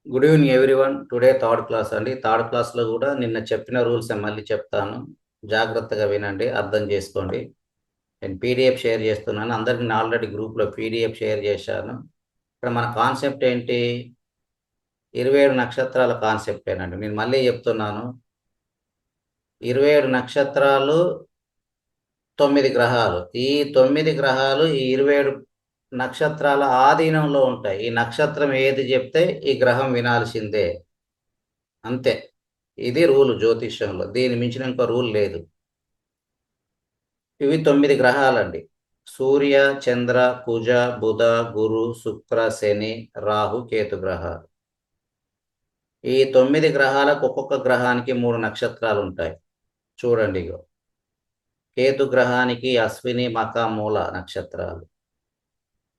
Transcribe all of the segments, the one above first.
Good evening everyone. Today third class అండి. Third క్లాస్లో కూడా నిన్న చెప్పిన రూల్స్ మళ్ళీ చెప్తాను. జాగ్రత్తగా వినండి, అర్థం చేసుకోండి. నేను పీడిఎఫ్ షేర్ చేస్తున్నాను అందరికి. నేను ఆల్రెడీ గ్రూప్లో పీడిఎఫ్ షేర్ చేశాను. ఇక్కడ మన కాన్సెప్ట్ ఏంటి? 27 నక్షత్రాల కాన్సెప్టేనండి. నేను మళ్ళీ చెప్తున్నాను, 27 నక్షత్రాలు, 9 గ్రహాలు. ఈ 9 గ్రహాలు ఈ 27 నక్షత్రాల ఆధీనంలో ఉంటాయి. ఈ నక్షత్రం ఏది చెప్తే ఈ గ్రహం వినాల్సిందే, అంతే. ఇది రూల్ జ్యోతిష్యంలో. దీని మించిన ఇంకో రూల్ లేదు. ఇవి 9 గ్రహాలండి: సూర్య, చంద్ర, కుజ, బుధ, గురు, శుక్ర, శని, రాహు, కేతు గ్రహాలు. ఈ 9 గ్రహాలకు ఒక్కొక్క గ్రహానికి 3 నక్షత్రాలు ఉంటాయి. చూడండి, ఇగో కేతు గ్రహానికి అశ్విని, మఖ, మూల నక్షత్రాలు.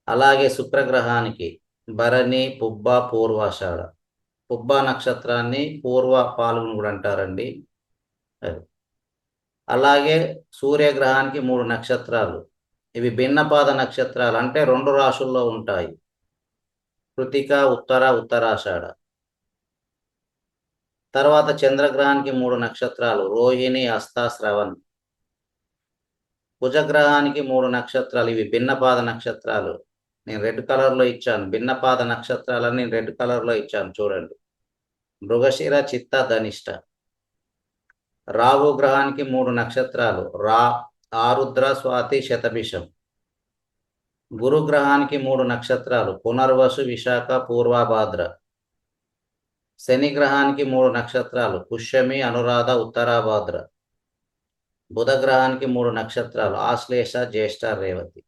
అలాగే శుక్రగ్రహానికి భరణి, పుబ్బ, పూర్వాషాఢ. పుబ్బ నక్షత్రాన్ని పూర్వ పాల్గొని కూడా అంటారండి. అలాగే సూర్యగ్రహానికి 3 నక్షత్రాలు. ఇవి భిన్నపాద నక్షత్రాలు, అంటే 2 రాశుల్లో ఉంటాయి: కృతిక, ఉత్తరాషాఢ. తర్వాత చంద్రగ్రహానికి 3 నక్షత్రాలు: రోహిణి, హస్త, శ్రవణ్. కుజగ్రహానికి 3 నక్షత్రాలు. ఇవి భిన్నపాద నక్షత్రాలు. నేను రెడ్ కలర్లో ఇచ్చాను. భిన్నపాద నక్షత్రాలని నేను రెడ్ కలర్లో ఇచ్చాను, చూడండి: మృగశిర, చిత్త, ధనిష్ట. రాహు గ్రహానికి 3 నక్షత్రాలు: ఆరుద్ర, స్వాతి, శతభిషం. గురుగ్రహానికి 3 నక్షత్రాలు: పునర్వసు, విశాఖ, పూర్వభాద్ర. శని గ్రహానికి 3 నక్షత్రాలు: పుష్యమి, అనురాధ, ఉత్తరాభాద్ర. బుధ గ్రహానికి 3 నక్షత్రాలు: ఆశ్లేష, జ్యేష్ఠ, రేవతి.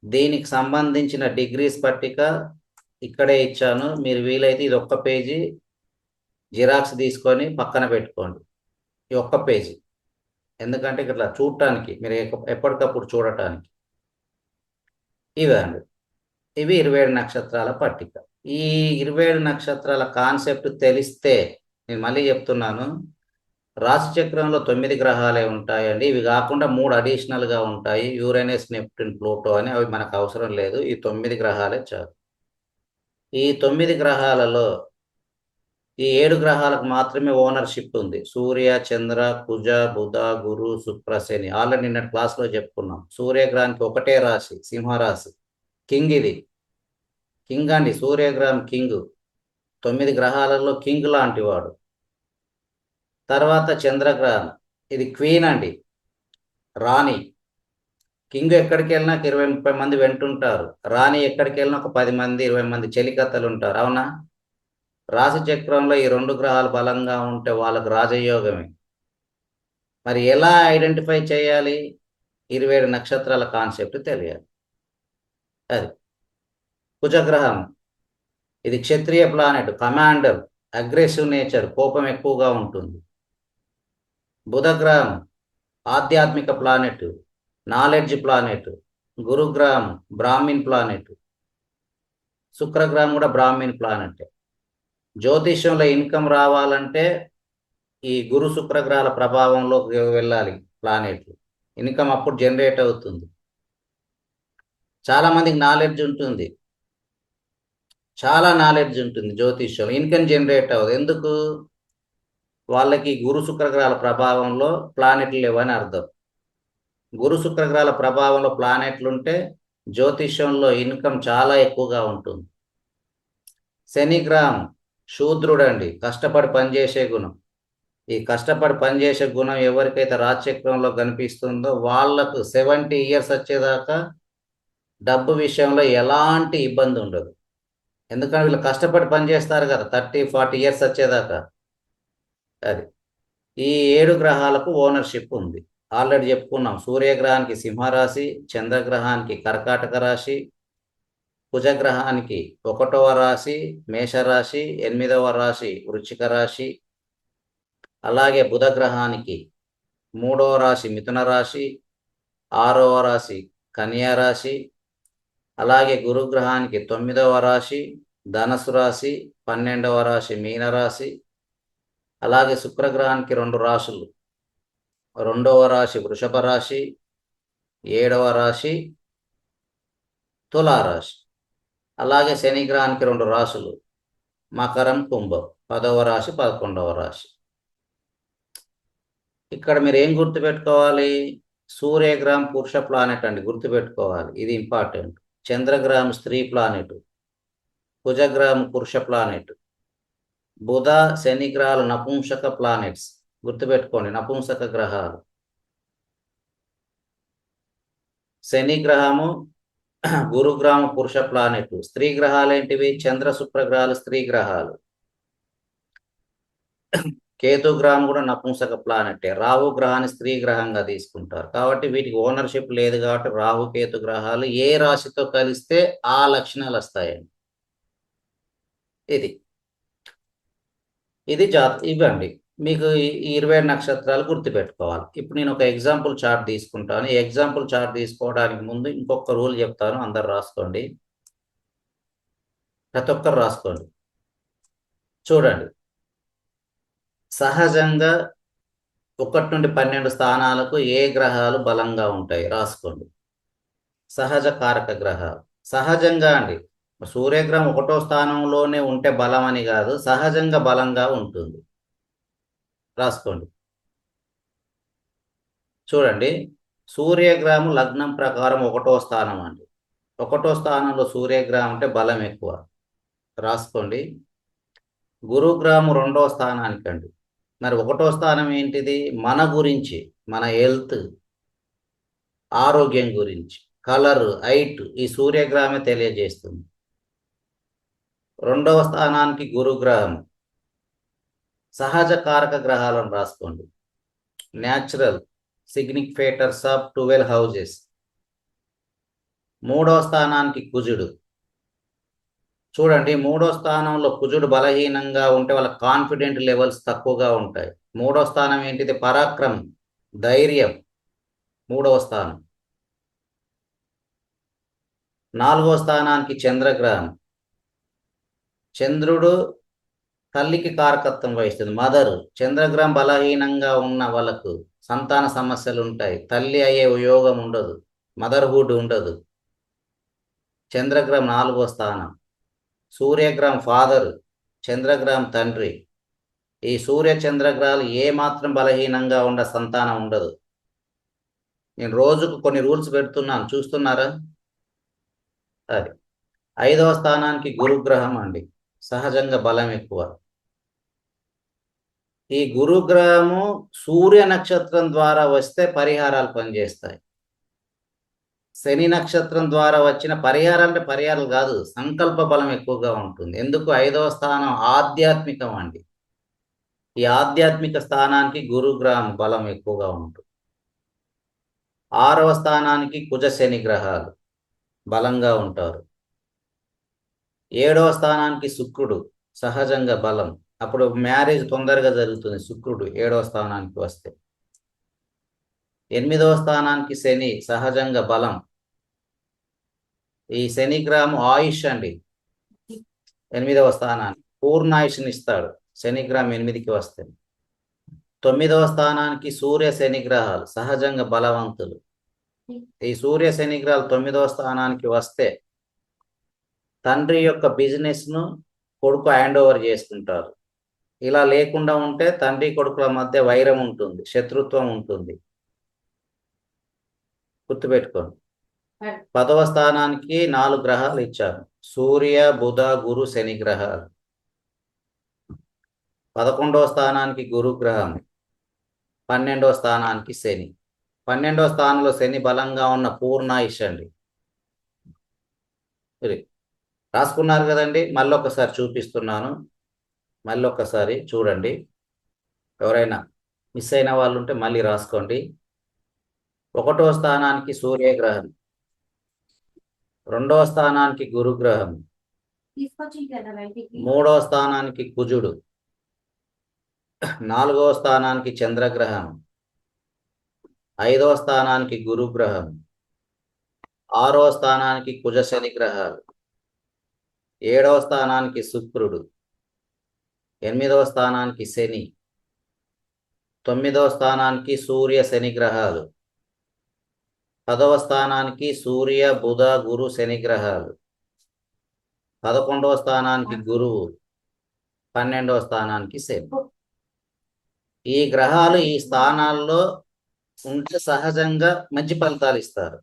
దీనికి సంబంధించిన డిగ్రీస్ పట్టిక ఇక్కడే ఇచ్చాను. మీరు వీలైతే ఇది ఒక్క పేజీ జిరాక్స్ తీసుకొని పక్కన పెట్టుకోండి. ఈ ఒక్క పేజీ, ఎందుకంటే ఇట్లా చూడటానికి, మీరు ఎప్పటికప్పుడు చూడటానికి. ఇవండి, ఇవి 27 నక్షత్రాల పట్టిక. ఈ 27 నక్షత్రాల కాన్సెప్ట్ తెలిస్తే, నేను మళ్ళీ చెప్తున్నాను, రాశి చక్రంలో 9 గ్రహాలే ఉంటాయండి. ఇవి కాకుండా 3 అడిషనల్గా ఉంటాయి: యురేనస్, నెప్ట్యూన్, ప్లూటో అని. అవి మనకు అవసరం లేదు. ఈ 9 గ్రహాలే చాలు. ఈ 9 గ్రహాలలో ఈ 7 గ్రహాలకు మాత్రమే ఓనర్షిప్ ఉంది: సూర్య, చంద్ర, కుజ, బుధ, గురు, శుక్ర, శని. ఆల్రెడీ నిన్న క్లాస్లో చెప్పుకున్నాం. సూర్యగ్రహానికి ఒకటే రాశి, సింహరాశి. కింగ్, ఇది కింగ్ అండి. సూర్యగ్రహం కింగ్, 9 గ్రహాలలో కింగ్ లాంటి వాడు. తర్వాత చంద్రగ్రహం, ఇది క్వీన్ అండి, రాణి. కింగ్ ఎక్కడికి వెళ్ళినా 20-30 మంది వెంటుంటారు. రాణి ఎక్కడికి వెళ్ళినా ఒక 10 మంది 20 మంది చెలికత్తలు ఉంటారు, అవునా? రాశి చక్రంలో ఈ 2 గ్రహాలు బలంగా ఉంటే వాళ్ళకు రాజయోగమే. మరి ఎలా ఐడెంటిఫై చేయాలి? 27 నక్షత్రాల కాన్సెప్ట్ తెలియాలి. అది కుజగ్రహం, ఇది క్షత్రియ ప్లానెట్, కమాండర్, అగ్రెసివ్ నేచర్, కోపం ఎక్కువగా ఉంటుంది. బుధగ్రహం ఆధ్యాత్మిక ప్లానెట్, నాలెడ్జ్ ప్లానెట్. గురుగ్రహం బ్రాహ్మిన్ ప్లానెట్. శుక్రగ్రహం కూడా బ్రాహ్మిన్ ప్లానెట్. జ్యోతిష్యంలో ఇన్కమ్ రావాలంటే ఈ గురు శుక్రగ్రహాల ప్రభావంలో వెళ్ళాలి ప్లానెట్లు. ఇన్కమ్ అప్పుడు జనరేట్ అవుతుంది. చాలా మందికి నాలెడ్జ్ ఉంటుంది, చాలా నాలెడ్జ్ ఉంటుంది జ్యోతిష్యంలో. ఇన్కమ్ జనరేట్ అవ్వదు. ఎందుకు? వాళ్ళకి గురు శుక్రగ్రహాల ప్రభావంలో ప్లానెట్లు లేవని అర్థం. గురు శుక్రగ్రహాల ప్రభావంలో ప్లానెట్లు ఉంటే జ్యోతిష్యంలో ఇన్కమ్ చాలా ఎక్కువగా ఉంటుంది. శని గ్రహం శూద్రుడండి, కష్టపడి పనిచేసే గుణం. ఈ కష్టపడి పనిచేసే గుణం ఎవరికైతే రాజచక్రంలో కనిపిస్తుందో వాళ్లకు 70 ఇయర్స్ వచ్చేదాకా డబ్బు విషయంలో ఎలాంటి ఇబ్బంది ఉండదు. ఎందుకంటే వీళ్ళు కష్టపడి పనిచేస్తారు కదా, 30-40 ఇయర్స్ వచ్చేదాకా. అది ఈ 7 గ్రహాలకు ఓనర్షిప్ ఉంది. ఆల్రెడీ చెప్పుకున్నాం. సూర్యగ్రహానికి సింహరాశి, చంద్రగ్రహానికి కర్కాటక రాశి, కుజగ్రహానికి 1వ రాశి మేషరాశి, 8వ రాశి వృశ్చిక రాశి. అలాగే బుధగ్రహానికి 3వ రాశి మిథున రాశి, 6వ రాశి కన్యా రాశి. అలాగే గురుగ్రహానికి 9వ రాశి ధనస్సు రాశి, 12వ రాశి మీనరాశి. అలాగే శుక్రగ్రహానికి 2 రాశులు: 2వ రాశి వృషభ రాశి, 7వ రాశి తులారాశి. అలాగే శని గ్రహానికి 2 రాశులు: మకరం కుంభం 10వ రాశి 11వ రాశి. ఇక్కడ మీరు ఏం గుర్తుపెట్టుకోవాలి? సూర్యగ్రహం పురుష ప్లానెట్ అండి, గుర్తుపెట్టుకోవాలి, ఇది ఇంపార్టెంట్. చంద్రగ్రహం స్త్రీ ప్లానెట్, కుజగ్రహం పురుష ప్లానెట్, బుధ శని గ్రహాలు నపుంసక ప్లానెట్స్, గుర్తుపెట్టుకోండి, నపుంసక గ్రహాలు. శని గ్రహము గురుగ్రహం పురుష ప్లానెట్. స్త్రీ గ్రహాలు ఏంటివి? చంద్ర శుక్ర గ్రహాలు స్త్రీ గ్రహాలు. కేతు గ్రహం కూడా నపుంసక ప్లానెటే. రాహు గ్రహాన్ని స్త్రీ గ్రహంగా తీసుకుంటారు, కాబట్టి వీటికి ఓనర్షిప్ లేదు. కాబట్టి రాహు కేతు గ్రహాలు ఏ రాశితో కలిస్తే ఆ లక్షణాలు వస్తాయండి. ఇది ఇవ్వండి మీకు ఈ 27 నక్షత్రాలు గుర్తుపెట్టుకోవాలి. ఇప్పుడు నేను ఒక ఎగ్జాంపుల్ చార్ట్ తీసుకుంటాను. ఈ ఎగ్జాంపుల్ చార్ట్ తీసుకోవడానికి ముందు ఇంకొక రూల్ చెప్తాను, అందరు రాసుకోండి, ప్రతి ఒక్కరు రాసుకోండి. చూడండి, సహజంగా 1 నుండి 12 స్థానాలకు ఏ గ్రహాలు బలంగా ఉంటాయి రాసుకోండి. సహజ కారక గ్రహాలు. సహజంగా అండి, సూర్యగ్రహం 1వ స్థానంలోనే ఉంటే బలం అని కాదు, సహజంగా బలంగా ఉంటుంది. రాసుకోండి. చూడండి, సూర్యగ్రహం లగ్నం ప్రకారం 1వ స్థానం అండి. 1వ స్థానంలో సూర్యగ్రహం అంటే బలం ఎక్కువ. రాసుకోండి. గురుగ్రహం 2వ స్థానానికి అండి. మరి 1వ స్థానం ఏంటిది? మన గురించి, మన హెల్త్, ఆరోగ్యం గురించి, కలర్, హైట్ ఈ సూర్యగ్రహమే తెలియజేస్తుంది. 2వ స్థానానికి గురుగ్రహం. సహజ కారక గ్రహాలను రాసుకోండి. Natural significators of 12 houses. 3వ స్థానానికి కుజుడు. చూడండి, 3వ స్థానంలో కుజుడు బలహీనంగా ఉంటే వాళ్ళ కాన్ఫిడెంట్ లెవెల్స్ తక్కువగా ఉంటాయి. 3వ స్థానం ఏంటిది? పరాక్రమం, ధైర్యం, 3వ స్థానం. 4వ స్థానానికి చంద్రగ్రహం. చంద్రుడు తల్లికి కారకత్వం వహిస్తుంది, మదర్. చంద్రగ్రహం బలహీనంగా ఉన్న వాళ్ళకు సంతాన సమస్యలు ఉంటాయి, తల్లి అయ్యే యోగం ఉండదు, మదర్హుడ్ ఉండదు. చంద్రగ్రహం 4వ స్థానం. సూర్యగ్రహం ఫాదర్, చంద్రగ్రహం తండ్రి. ఈ సూర్య చంద్రగ్రహాలు ఏ మాత్రం బలహీనంగా సంతానం ఉండదు. నేను రోజుకు కొన్ని రూల్స్ పెడుతున్నాను, చూస్తున్నారా? అది 5వ స్థానానికి గురుగ్రహం అండి, సహజంగా బలం ఎక్కువ. ఈ గురుగ్రహము సూర్య నక్షత్రం ద్వారా వస్తే పరిహారాలు పనిచేస్తాయి. శని నక్షత్రం ద్వారా వచ్చిన పరిహారాలు అంటే పరిహారాలు కాదు, సంకల్ప బలం ఎక్కువగా ఉంటుంది. ఎందుకు? 5వ స్థానం ఆధ్యాత్మికం అండి. ఈ ఆధ్యాత్మిక స్థానానికి గురుగ్రహం బలం ఎక్కువగా ఉంటుంది. 6వ స్థానానికి కుజ శని గ్రహాలు బలంగా ఉంటారు. 7వ స్థానానికి శుక్రుడు, సహజంగా బలం. అప్పుడు మ్యారేజ్ తొందరగా జరుగుతుంది శుక్రుడు 7వ స్థానానికి వస్తే. 8వ స్థానానికి శని, సహజంగా బలం. ఈ శని గ్రహం ఆయుష్ అండి. 8వ స్థానానికి పూర్ణాయుష్ని ఇస్తాడు శని గ్రహం 8కి వస్తే. 9వ స్థానానికి సూర్య శని గ్రహాలు, సహజంగా బలవంతులు. ఈ సూర్య శని గ్రహాలు 9వ స్థానానికి వస్తే తండ్రి యొక్క బిజినెస్ ను కొడుకు హ్యాండ్ ఓవర్ చేసుకుంటారు. ఇలా లేకుండా ఉంటే తండ్రి కొడుకుల మధ్య వైరం ఉంటుంది, శత్రుత్వం ఉంటుంది. గుర్తుపెట్టుకోండి. 10వ స్థానానికి 4 గ్రహాలు ఇచ్చారు, సూర్య బుధ గురు శని గ్రహాలు. 11వ స్థానానికి గురుగ్రహం, 12వ స్థానానికి శని. 12వ స్థానంలో శని బలంగా ఉన్న పూర్ణాయుష్ అండి. రాసుకున్నారు కదండి? మళ్ళీ ఒకసారి చూపిస్తున్నాను, మళ్ళీ ఒకసారి చూడండి. ఎవరైనా మిస్ అయిన వాళ్ళు ఉంటే మళ్ళీ రాసుకోండి. 1వ స్థానానికి సూర్యగ్రహం, 2వ స్థానానికి గురుగ్రహం, 3వ స్థానానికి కుజుడు, 4వ స్థానానికి చంద్రగ్రహం, 5వ స్థానానికి గురుగ్రహం, 6వ స్థానానికి కుజ శని గ్రహాలు, 7వ స్థానానికి శుక్రుడు, 8వ స్థానానికి శని, 9వ స్థానానికి సూర్య శని గ్రహాలు, 10వ స్థానానికి సూర్య బుధ గురు శని గ్రహాలు, 11వ స్థానానికి గురువు, 12వ స్థానానికి శని. ఈ గ్రహాలు ఈ స్థానాల్లో ఉంటే సహజంగా మంచి ఫలితాలు ఇస్తారు.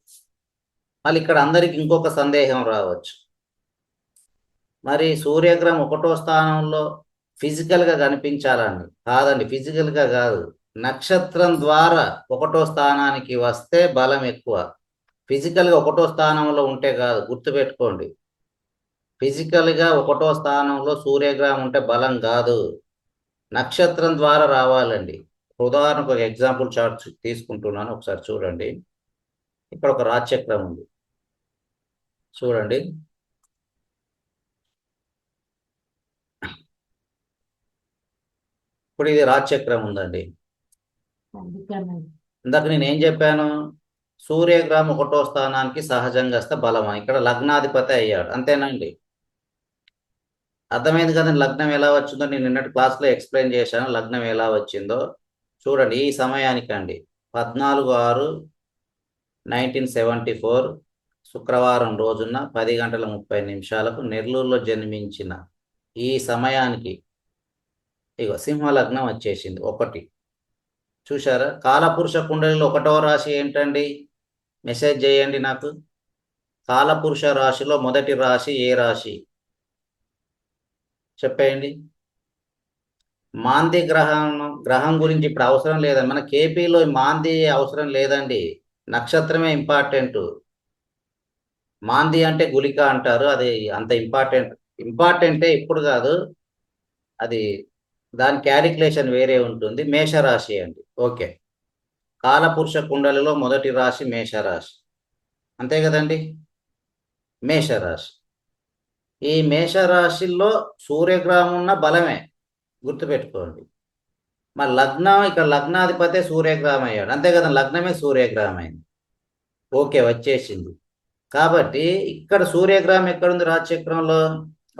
మళ్ళీ ఇక్కడ అందరికి ఇంకొక సందేహం రావచ్చు, మరి సూర్యగ్రహం 1వ స్థానంలో ఫిజికల్గా కనిపించాలని. కాదండి, ఫిజికల్గా కాదు, నక్షత్రం ద్వారా 1వ స్థానానికి వస్తే బలం ఎక్కువ. ఫిజికల్గా 1వ స్థానంలో ఉంటే కాదు, గుర్తుపెట్టుకోండి. ఫిజికల్గా 1వ స్థానంలో సూర్యగ్రహం ఉంటే బలం కాదు, నక్షత్రం ద్వారా రావాలండి. ఉదాహరణకు ఒక ఎగ్జాంపుల్ చార్ట్ తీసుకుంటున్నాను, ఒకసారి చూడండి. ఇక్కడ ఒక రాశిచక్రం ఉంది, చూడండి. ఇప్పుడు ఇది రాశిచక్రం ఉందండి. ఇందాక నేను ఏం చెప్పాను, సూర్యగ్రహం 1వ స్థానానికి సహజంగా వస్తే బలమా. ఇక్కడ లగ్నాధిపతి అయ్యాడు, అంతేనండి. అర్థమైంది కదండి లగ్నం ఎలా వచ్చిందో. నేను నిన్నటి క్లాస్లో ఎక్స్ప్లెయిన్ చేశాను లగ్నం ఎలా వచ్చిందో. చూడండి, ఈ సమయానికి అండి 14/6/1974 శుక్రవారం రోజున 10:30 నెల్లూరులో జన్మించిన ఈ సమయానికి ఇగో సింహ లగ్నం వచ్చేసింది. 1 చూశారా. కాలపురుష కుండలిలో 1వ రాశి ఏంటండి, మెసేజ్ చేయండి నాకు. కాలపురుష రాశిలో మొదటి రాశి ఏ రాశి చెప్పేయండి. మాంది గ్రహం గురించి ఇప్పుడు అవసరం లేదండి, మన కేపీలో మాంది అవసరం లేదండి, నక్షత్రమే ఇంపార్టెంట్. మాంది అంటే గులిక అంటారు, అది అంత ఇంపార్టెంటే ఇప్పుడు కాదు, అది దాని క్యాలిక్యులేషన్ వేరే ఉంటుంది. మేషరాశి అండి. ఓకే, కాలపురుష కుండలిలో మొదటి రాశి మేషరాశి, అంతే కదండి. మేషరాశి, ఈ మేషరాశిలో సూర్యగ్రహం ఉన్న బలమే, గుర్తుపెట్టుకోండి. మరి లగ్నం, ఇక్కడ లగ్నాధిపతే సూర్యగ్రహం అయ్యాడు, అంతే కదా, లగ్నమే సూర్యగ్రహం అయింది. ఓకే, వచ్చేసింది. కాబట్టి ఇక్కడ సూర్యగ్రహం ఎక్కడుంది రాశిచక్రంలో,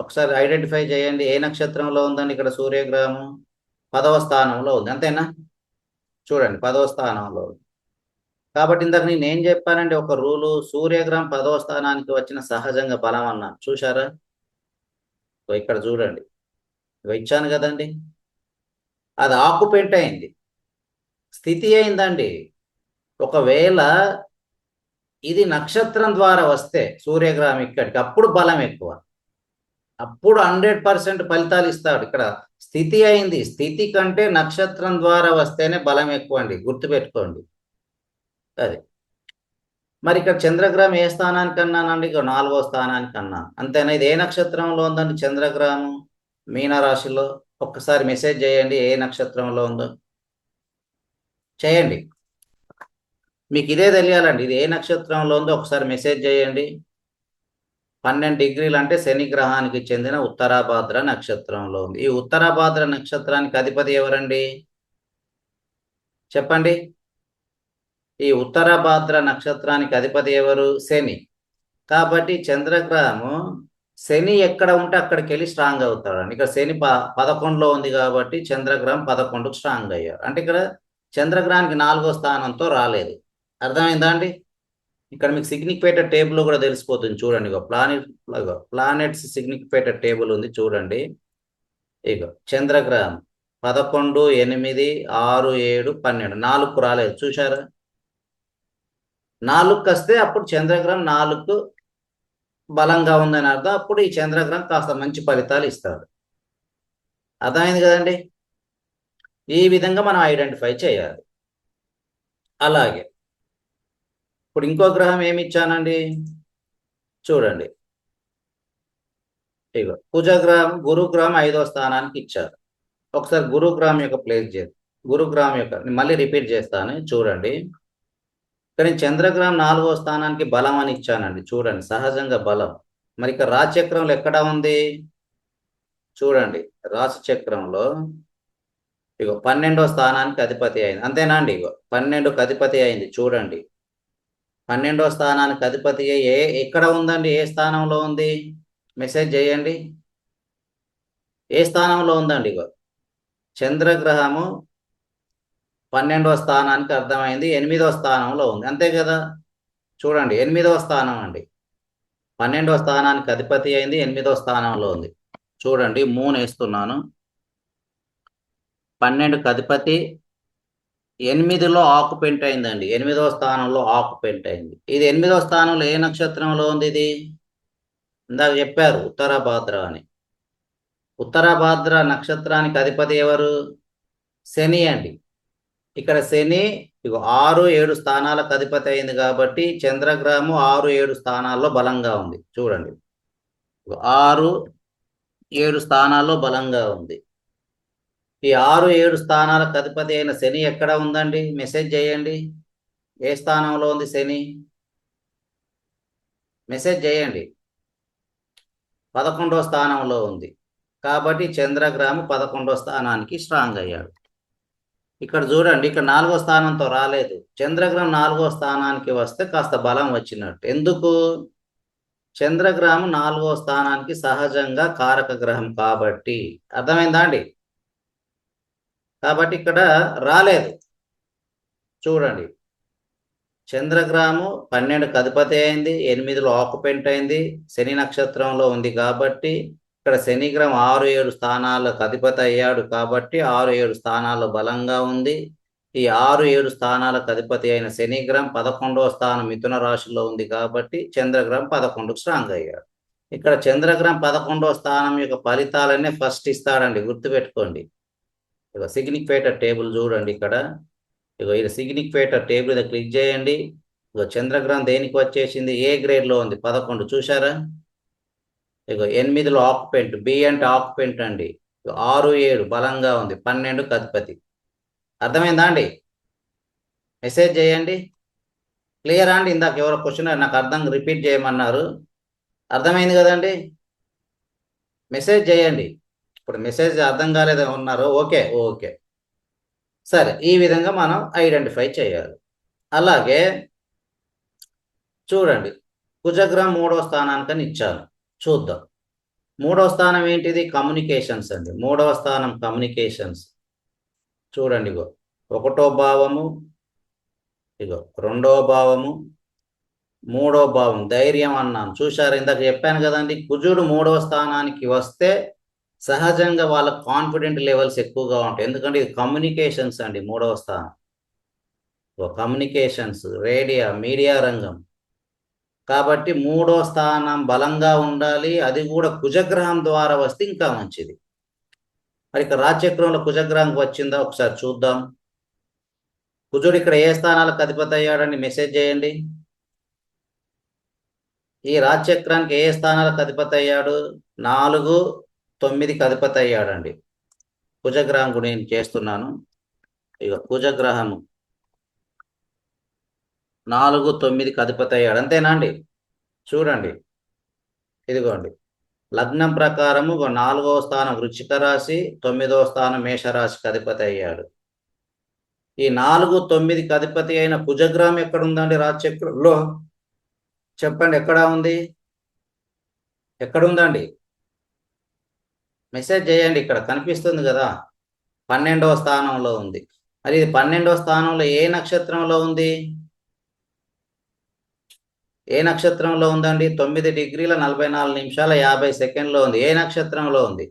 ఒకసారి ఐడెంటిఫై చేయండి. ఏ నక్షత్రంలో ఉందండి ఇక్కడ సూర్యగ్రహము? 10వ స్థానంలో ఉంది, అంతేనా. చూడండి, 10వ స్థానంలో ఉంది. కాబట్టి ఇందాక నేను ఏం చెప్పానండి, ఒక రూలు, సూర్యగ్రహం 10వ స్థానానికి వచ్చిన సహజంగా బలం అన్నాను, చూశారా. ఇక్కడ చూడండి, ఇచ్చాను కదండి, అది ఆక్యుపెంట్ అయింది, స్థితి అయిందండి. ఒకవేళ ఇది నక్షత్రం ద్వారా వస్తే సూర్యగ్రహం ఇక్కడికి, అప్పుడు బలం ఎక్కువ, అప్పుడు 100% ఫలితాలు ఇస్తాడు. ఇక్కడ స్థితి అయింది, స్థితి కంటే నక్షత్రం ద్వారా వస్తేనే బలం ఎక్కువ అండి, గుర్తుపెట్టుకోండి. అది మరి ఇక్కడ చంద్రగ్రహం ఏ స్థానానికి అన్నానండి, ఇక 4వ స్థానానికి అన్నాను, అంతేనా. ఇది ఏ నక్షత్రంలో ఉందండి చంద్రగ్రహం? మీనరాశిలో. ఒక్కసారి మెసేజ్ చేయండి, ఏ నక్షత్రంలో ఉందో చేయండి, మీకు ఇదే తెలియాలండి, ఇది ఏ నక్షత్రంలో ఉందో ఒకసారి మెసేజ్ చేయండి. 12 డిగ్రీలు అంటే శని గ్రహానికి చెందిన ఉత్తరాభాద్ర నక్షత్రంలో ఉంది. ఈ ఉత్తరాభాద్ర నక్షత్రానికి అధిపతి ఎవరండి చెప్పండి. ఈ ఉత్తరాభాద్ర నక్షత్రానికి అధిపతి ఎవరు? శని. కాబట్టి చంద్రగ్రహము శని ఎక్కడ ఉంటే అక్కడికి వెళ్ళి స్ట్రాంగ్ అవుతాడు. ఇక్కడ శని 11లో ఉంది కాబట్టి చంద్రగ్రహం 11కు స్ట్రాంగ్ అయ్యాడు. అంటే ఇక్కడ చంద్రగ్రహానికి 4వ స్థానంతో రాలేదు. అర్థమైందా అండి? ఇక్కడ మీకు సిగ్నిఫికేటర్ టేబుల్ కూడా తెలిసిపోతుంది, చూడండి. ఇగో ప్లానెట్స్ సిగ్నిఫికేటర్ టేబుల్ ఉంది, చూడండి. ఇగో చంద్రగ్రహం 11, 8, 6, 7, 12, 4కు రాలేదు, చూశారా. 4కు వస్తే అప్పుడు చంద్రగ్రహం 4కు బలంగా ఉందని అర్థం. అప్పుడు ఈ చంద్రగ్రహం కాస్త మంచి ఫలితాలు ఇస్తాడు. అర్థమైంది కదండి. ఈ విధంగా మనం ఐడెంటిఫై చేయాలి. అలాగే ఇప్పుడు ఇంకో గ్రహం ఏమి ఇచ్చానండి, చూడండి. ఇగో కుజగ్రహం, గురుగ్రహం 5వ స్థానానికి ఇచ్చారు. ఒకసారి గురుగ్రహం యొక్క ప్లేస్ చేసి, గురుగ్రహం యొక్క మళ్ళీ రిపీట్ చేస్తాను, చూడండి. కానీ చంద్రగ్రహం 4వ స్థానానికి బలం అని ఇచ్చానండి, చూడండి, సహజంగా బలం. మరి ఇక్కడ రాశిచక్రంలో ఎక్కడ ఉంది చూడండి. రాశిచక్రంలో ఇగో 12వ స్థానానికి అధిపతి అయింది, అంతేనా అండి. ఇగో 12కు అధిపతి అయింది, చూడండి. 12వ స్థానానికి అధిపతి ఎక్కడ ఉందండి, ఏ స్థానంలో ఉంది మెసేజ్ చేయండి. ఏ స్థానంలో ఉందండి? ఇగో చంద్రగ్రహము 12వ స్థానానికి అర్థమైంది, 8వ స్థానంలో ఉంది, అంతే కదా. చూడండి, 8వ స్థానం అండి, 12వ స్థానానికి అధిపతి అయింది, 8వ స్థానంలో ఉంది. చూడండి, మూన్ వేస్తున్నాను. 12కి అధిపతి, 8లో ఆక్యుపెంట్ అయిందండి. 8వ స్థానంలో ఆక్యుపెంట్ అయింది. ఇది 8వ స్థానంలో ఏ నక్షత్రంలో ఉంది? ఇది ఇందాక చెప్పారు ఉత్తరాభాద్ర అని. ఉత్తరాభాద్ర నక్షత్రానికి అధిపతి ఎవరు? శని అండి. ఇక్కడ శని 6, 7 స్థానాలకు అధిపతి అయింది కాబట్టి చంద్రగ్రహము 6, 7 స్థానాల్లో బలంగా ఉంది. చూడండి, 6, 7 స్థానాల్లో బలంగా ఉంది. ఈ 6, 7 స్థానాలకు అధిపతి అయిన శని ఎక్కడ ఉందండి? మెసేజ్ చేయండి. ఏ స్థానంలో ఉంది శని? మెసేజ్ చేయండి. 11వ స్థానంలో ఉంది. కాబట్టి చంద్రగ్రహం 11వ స్థానానికి స్ట్రాంగ్ అయ్యాడు. ఇక్కడ చూడండి, ఇక్కడ 4వ స్థానంతో రాలేదు. చంద్రగ్రహం 4వ స్థానానికి వస్తే కాస్త బలం వచ్చినట్టు. ఎందుకు? చంద్రగ్రహం 4వ స్థానానికి సహజంగా కారక గ్రహం కాబట్టి. అర్థమైందా అండి? కాబట్టి ఇక్కడ రాలేదు. చూడండి, చంద్రగ్రహము 12కి అధిపతి అయింది, 8లో ఆక్యుపెంట్ అయింది, శని నక్షత్రంలో ఉంది కాబట్టి ఇక్కడ శనిగ్రహం 6, 7 స్థానాలకు అధిపతి అయ్యాడు కాబట్టి 6, 7 స్థానాల్లో బలంగా ఉంది. ఈ 6, 7 స్థానాలకు అధిపతి అయిన శనిగ్రహం 11వ స్థానం మిథున రాశిలో ఉంది కాబట్టి చంద్రగ్రహం 11కు స్ట్రాంగ్ అయ్యాడు. ఇక్కడ చంద్రగ్రహం 11వ స్థానం యొక్క ఫలితాలన్నీ ఫస్ట్ ఇస్తాడండి, గుర్తుపెట్టుకోండి. ఇక సిగ్నిఫికేటర్ టేబుల్ చూడండి ఇక్కడ. ఇగో ఇది సిగ్నిఫికేటర్ టేబుల్ మీద క్లిక్ చేయండి. ఇగో చంద్రగ్రహం దేనికి వచ్చేసింది? ఏ గ్రేడ్లో ఉంది? 11. చూసారా? ఇగో 8లో ఆక్యుపెంట్, బి అంటే ఆక్యుపెంట్ అండి. 6, 7 బలంగా ఉంది, 12కి అధిపతి. అర్థమైందా అండి? మెసేజ్ చేయండి. క్లియరా అండి? ఇందాక ఎవరో క్వశ్చన్ నాకు అర్థం రిపీట్ చేయమన్నారు. అర్థమైంది కదండి? మెసేజ్ చేయండి. ఇప్పుడు మెసేజ్ అర్థం కాలేదా ఉన్నారు? ఓకే ఓకే, సరే. ఈ విధంగా మనం ఐడెంటిఫై చేయాలి. అలాగే చూడండి, కుజగ్రహం 3వ స్థానానికని ఇచ్చాను. చూద్దాం. 3వ స్థానం ఏంటిది? కమ్యూనికేషన్స్ అండి. 3వ స్థానం కమ్యూనికేషన్స్. చూడండి, ఇగో 1వ భావము, ఇగో 2వ భావము, 3వ భావం ధైర్యం అన్నాను. చూశారు? ఇందాక చెప్పాను కదండి, కుజుడు 3వ స్థానానికి వస్తే సహజంగా వాళ్ళ కాన్ఫిడెంట్ లెవెల్స్ ఎక్కువగా ఉంటాయి. ఎందుకంటే ఇది కమ్యూనికేషన్స్ అండి. 3వ స్థానం కమ్యూనికేషన్స్, మీడియా రంగం. కాబట్టి 3వ స్థానం బలంగా ఉండాలి. అది కూడా కుజగ్రహం ద్వారా వస్తే ఇంకా మంచిది. మరి ఇక్కడ రాజచక్రంలో కుజగ్రహంకి వచ్చిందా? ఒకసారి చూద్దాం. కుజుడు ఇక్కడ ఏ స్థానాలకు అధిపతి అయ్యాడని మెసేజ్ చేయండి. ఈ రాజచక్రానికి ఏ స్థానాలకు అధిపతి అయ్యాడు? 4, 9కి అధిపతి అయ్యాడండి. కుజగ్రహం కూడా నేను చేస్తున్నాను. ఇక కుజగ్రహము 4, 9కి అధిపతి అయ్యాడు. అంతేనా అండి? చూడండి, ఇదిగోండి, లగ్నం ప్రకారము 4వ స్థానం వృశ్చిక రాశి, 9వ స్థానం మేషరాశికి అధిపతి అయ్యాడు. ఈ 4, 9కి అధిపతి అయిన కుజగ్రహం ఎక్కడ ఉందండి రాజచక్రంలో? చెప్పండి, ఎక్కడా ఉంది? ఎక్కడుందండి? మెసేజ్ చేయండి. ఇక్కడ కనిపిస్తుంది కదా, 12వ స్థానంలో ఉంది. మరి ఇది 12వ స్థానంలో ఏ నక్షత్రంలో ఉంది? ఏ నక్షత్రంలో ఉందండి? 9 డిగ్రీల 44 నిమిషాల 50 సెకండ్లో ఉంది. ఏ నక్షత్రంలో ఉంది?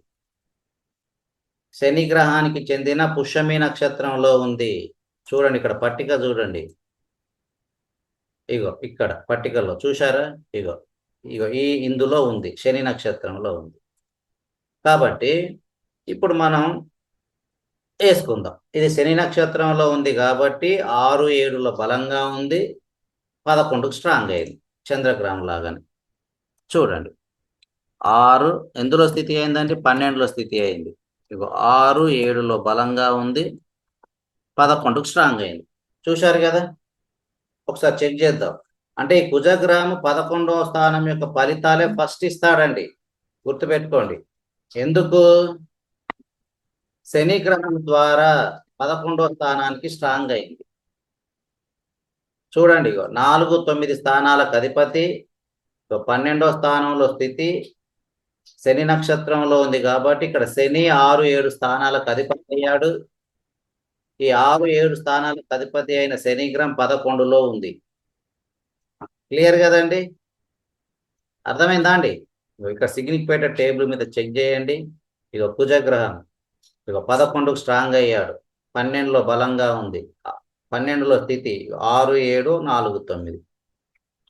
శని గ్రహానికి చెందిన పుష్యమి నక్షత్రంలో ఉంది. చూడండి, ఇక్కడ పట్టిక చూడండి. ఇగో ఇక్కడ పట్టికలో చూశారా? ఇగో ఇగో ఇందులో ఉంది, శని నక్షత్రంలో ఉంది. కాబట్టి ఇప్పుడు మనం వేసుకుందాం. ఇది శని నక్షత్రంలో ఉంది కాబట్టి 6, 7లో బలంగా ఉంది, 11కు స్ట్రాంగ్ అయింది, చంద్రగ్రహం లాగానే. చూడండి, 6 ఎందులో స్థితి అయిందంటే 12లో స్థితి అయింది. ఇగో 6, 7లో బలంగా ఉంది, 11కు స్ట్రాంగ్ అయింది. చూశారు కదా? ఒకసారి చెక్ చేద్దాం. అంటే ఈ కుజగ్రహం 11వ స్థానం యొక్క ఫలితాలే ఫస్ట్ ఇస్తాడండి, గుర్తుపెట్టుకోండి. ఎందుకు? శని గ్రహం ద్వారా 11వ స్థానానికి స్ట్రాంగ్ అయింది. చూడండి, 4, 9 స్థానాలకు అధిపతి, 12వ స్థానంలో స్థితి, శని నక్షత్రంలో ఉంది కాబట్టి ఇక్కడ శని 6, 7 స్థానాలకు అధిపతి అయ్యాడు. ఈ 6, 7 స్థానాలకు అధిపతి అయిన శని గ్రహం 11లో ఉంది. క్లియర్ కదండి? అర్థమైందా అండి? ఇక్కడ సిగ్నిఫికేటర్ టేబుల్ మీద చెక్ చేయండి. ఇక కుజగ్రహం ఇక 11కు స్ట్రాంగ్ అయ్యాడు, 12లో బలంగా ఉంది, 12లో స్థితి 6 7 4 9.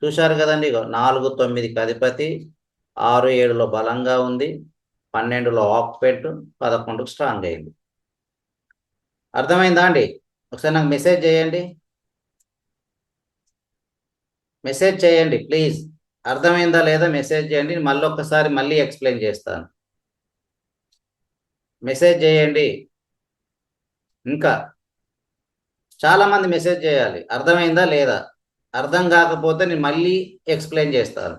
చూశారు కదండి, ఇక 4 9కి అధిపతి, 6 7లో బలంగా ఉంది, 12లో ఆక్యుపెంట్, 11కు స్ట్రాంగ్ అయింది. అర్థమైందా అండి? ఒకసారి నాకు మెసేజ్ చేయండి, మెసేజ్ చేయండి ప్లీజ్. అర్థమైందా లేదా మెసేజ్ చేయండి, మళ్ళీ ఒక్కసారి మళ్ళీ ఎక్స్ప్లెయిన్ చేస్తాను. మెసేజ్ చేయండి. ఇంకా చాలా మంది మెసేజ్ చేయాలి. అర్థమైందా లేదా? అర్థం కాకపోతే నేను మళ్ళీ ఎక్స్ప్లెయిన్ చేస్తాను.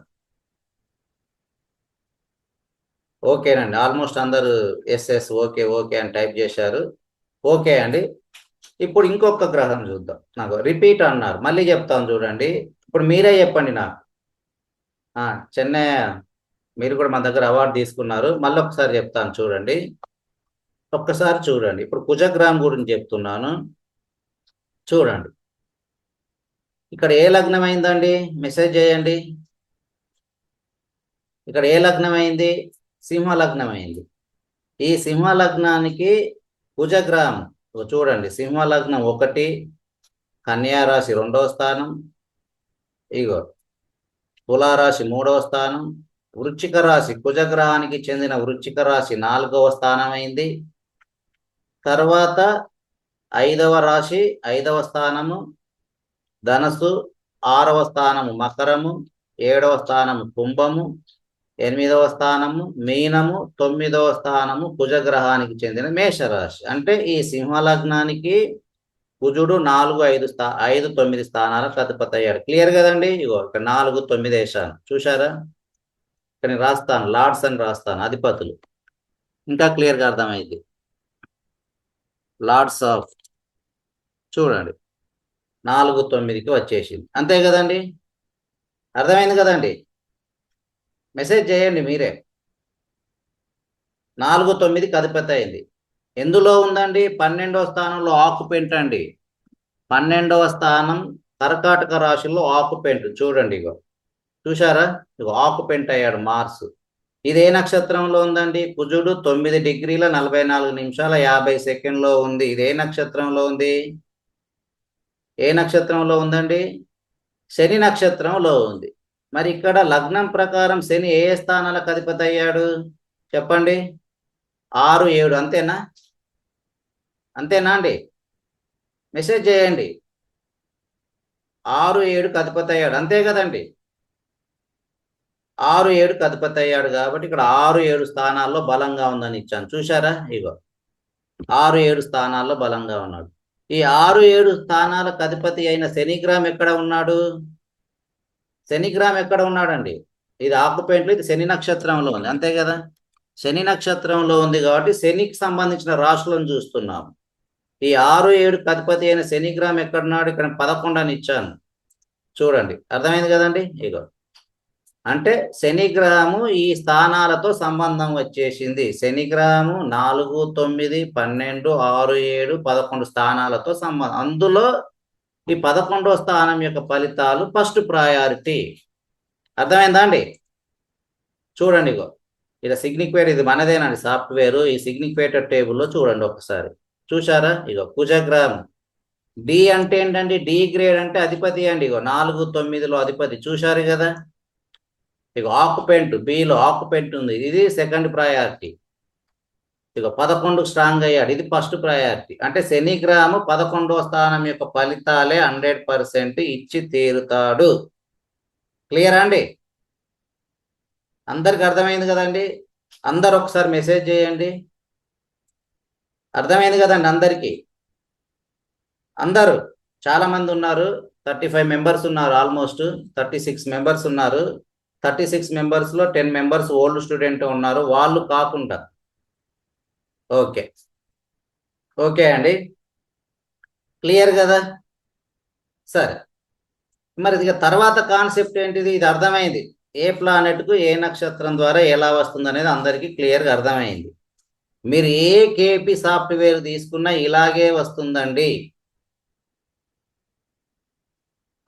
ఓకేనండి, ఆల్మోస్ట్ అందరూ ఎస్ఎస్ ఓకే ఓకే అని టైప్ చేశారు. ఓకే అండి. ఇప్పుడు ఇంకొక గ్రహం చూద్దాం. నాకు రిపీట్ అన్నారు, మళ్ళీ చెప్తాను చూడండి. ఇప్పుడు మీరే చెప్పండి నాకు. చెన్నై, మీరు కూడా మన దగ్గర అవార్డు తీసుకున్నారు. మళ్ళీ ఒకసారి చెప్తాను చూడండి, ఒక్కసారి చూడండి. ఇప్పుడు కుజగ్రహం గురించి చెప్తున్నాను చూడండి. ఇక్కడ ఏ లగ్నం అయిందండి? మెసేజ్ చేయండి. ఇక్కడ ఏ లగ్నం అయింది? సింహ లగ్నం అయింది. ఈ సింహ లగ్నానికి కుజగ్రహం చూడండి, సింహ లగ్నం 1, కన్యా రాశి 2వ స్థానం, ఇగో తులారాశి 3వ స్థానం, వృశ్చిక రాశి కుజగ్రహానికి చెందిన వృశ్చిక రాశి 4వ స్థానం అయింది. తర్వాత 5వ రాశి 5వ స్థానము ధనస్సు, 6వ స్థానము మకరము, 7వ స్థానము కుంభము, 8వ స్థానము మీనము, 9వ స్థానము కుజగ్రహానికి చెందిన మేషరాశి. అంటే ఈ సింహ లగ్నానికి కుజుడు 4 5 9 స్థానాలకు అధిపతి అయ్యాడు. క్లియర్ కదండి? ఇగో ఇక్కడ 4 9 వేసాను, చూసారా? ఇక్కడ నేను రాస్తాను, లార్డ్స్ అని రాస్తాను, అధిపతులు, ఇంకా క్లియర్గా అర్థమైంది. లార్డ్స్ ఆఫ్, చూడండి 4 9కి వచ్చేసింది. అంతే కదండి? అర్థమైంది కదండి? మెసేజ్ చేయండి మీరే. 4 9కి అధిపతి అయింది. ఎందులో ఉందండి? 12వ స్థానంలో ఆక్యుపెంట్ అండి. 12వ స్థానం కర్కాటక రాశిలో ఆక్యుపెంట్. చూడండి, ఇగో చూసారా? ఇగో ఆక్యుపెంట్ అయ్యాడు మార్స్. ఇది ఏ నక్షత్రంలో ఉందండి? కుజుడు 9 డిగ్రీల 44 నిమిషాల 50 సెకండ్లో ఉంది. ఇది ఏ నక్షత్రంలో ఉంది? ఏ నక్షత్రంలో ఉందండి? శని నక్షత్రంలో ఉంది. మరి ఇక్కడ లగ్నం ప్రకారం శని ఏ స్థానాలకు అధిపతి అయ్యాడు చెప్పండి? 6 7. అంతేనా? అంతేనా అండి? మెసేజ్ చేయండి. 6 7కి అధిపతి అయ్యాడు, అంతే కదండి? 6 7కి అధిపతి అయ్యాడు కాబట్టి ఇక్కడ 6 7 స్థానాల్లో బలంగా ఉందని ఇచ్చాను. చూసారా? ఇగో 6 7 స్థానాల్లో బలంగా ఉన్నాడు. ఈ 6 7 స్థానాలకు అధిపతి అయిన శనిగ్రహం ఎక్కడ ఉన్నాడు? శనిగ్రహం ఎక్కడ ఉన్నాడండి? ఇది ఆక్యుపెంట్లు, ఇది శని నక్షత్రంలో ఉంది, అంతే కదా? శని నక్షత్రంలో ఉంది కాబట్టి శనికి సంబంధించిన రాశులను చూస్తున్నాం. ఈ 6 7కి అధిపతి అయిన శనిగ్రహం ఎక్కడున్నాడు? ఇక్కడ 11 అని ఇచ్చాను, చూడండి. అర్థమైంది కదండి? ఇగో అంటే శనిగ్రహము ఈ స్థానాలతో సంబంధం వచ్చేసింది. శనిగ్రహము 4 9 12 6 7 11 స్థానాలతో సంబంధం. అందులో ఈ 11వ స్థానం యొక్క ఫలితాలు ఫస్ట్ ప్రయారిటీ. అర్థమైందా అండి? చూడండి, ఇగో ఇలా సిగ్నిఫికేటర్, ఇది మనదేనండి సాఫ్ట్వేర్. ఈ సిగ్నిఫికేటర్ టేబుల్లో చూడండి ఒకసారి. చూసారా? ఇగో కుజగ్రహం డి అంటే ఏంటండి? డి గ్రేడ్ అంటే అధిపతి అండి. ఇగో 4 9లో అధిపతి, చూశారు కదా? ఇక ఆక్యుపెంట్ బిలో ఆక్యుపెంట్ ఉంది, ఇది సెకండ్ ప్రయారిటీ. ఇక 11కు స్ట్రాంగ్ అయ్యాడు, ఇది ఫస్ట్ ప్రయారిటీ. అంటే శనిగ్రహము 11వ స్థానం యొక్క ఫలితాలే 100% ఇచ్చి తీరుతాడు. క్లియర్ అండి? అందరికి అర్థమైంది కదండి? అందరు ఒకసారి మెసేజ్ చేయండి. అర్థమైంది కదండి అందరికీ? అందరూ చాలా మంది ఉన్నారు, 35 మెంబర్స్ ఉన్నారు, ఆల్మోస్ట్ 36 మెంబర్స్ ఉన్నారు. 36 మెంబర్స్లో 10 మెంబర్స్ ఓల్డ్ స్టూడెంట్ ఉన్నారు, వాళ్ళు కాకుండా. ఓకే ఓకే అండి, క్లియర్ కదా? సరే, మరి ఇది తర్వాత కాన్సెప్ట్ ఏంటిది? ఇది అర్థమైంది. ఏ ప్లానెట్కు ఏ నక్షత్రం ద్వారా ఎలా వస్తుంది అనేది అందరికీ క్లియర్గా అర్థమైంది. మీరు ఏ కేపీ సాఫ్ట్వేర్ తీసుకున్నా ఇలాగే వస్తుందండి.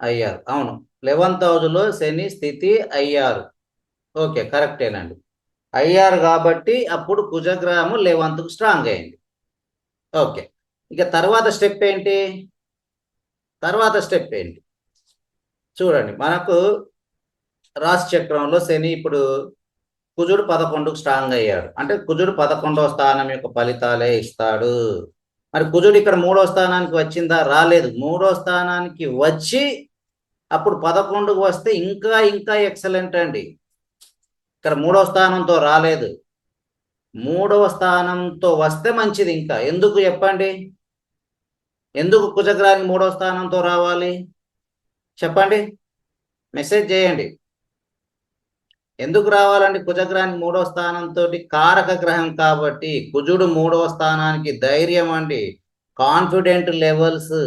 అయ్యారు, అవును. 11th హౌస్లో శని స్థితి అయ్యారు. ఓకే, కరెక్టేనండి. అయ్యారు కాబట్టి అప్పుడు కుజగ్రహము 11కు స్ట్రాంగ్ అయింది. ఓకే. ఇక తర్వాత స్టెప్ ఏంటి? చూడండి, మనకు రాశి చక్రంలో శని ఇప్పుడు కుజుడు 11కు స్ట్రాంగ్ అయ్యాడు. అంటే కుజుడు 11వ స్థానం యొక్క ఫలితాలే ఇస్తాడు. మరి కుజుడు ఇక్కడ 3వ స్థానానికి వచ్చిందా? రాలేదు. 3వ స్థానానికి వచ్చి అప్పుడు 11కు వస్తే ఇంకా ఇంకా ఎక్సలెంట్ అండి. ఇక్కడ 3వ స్థానంతో రాలేదు. 3వ స్థానంతో వస్తే మంచిది. ఇంకా ఎందుకు చెప్పండి? ఎందుకు కుజగ్రహానికి 3వ స్థానంతో రావాలి చెప్పండి? మెసేజ్ చేయండి. ఎందుకు రావాలండి? కుజగ్రహానికి 3వ స్థానంతో కారక గ్రహం కాబట్టి. కుజుడు 3వ స్థానానికి ధైర్యం అండి, కాన్ఫిడెంట్ లెవెల్స్.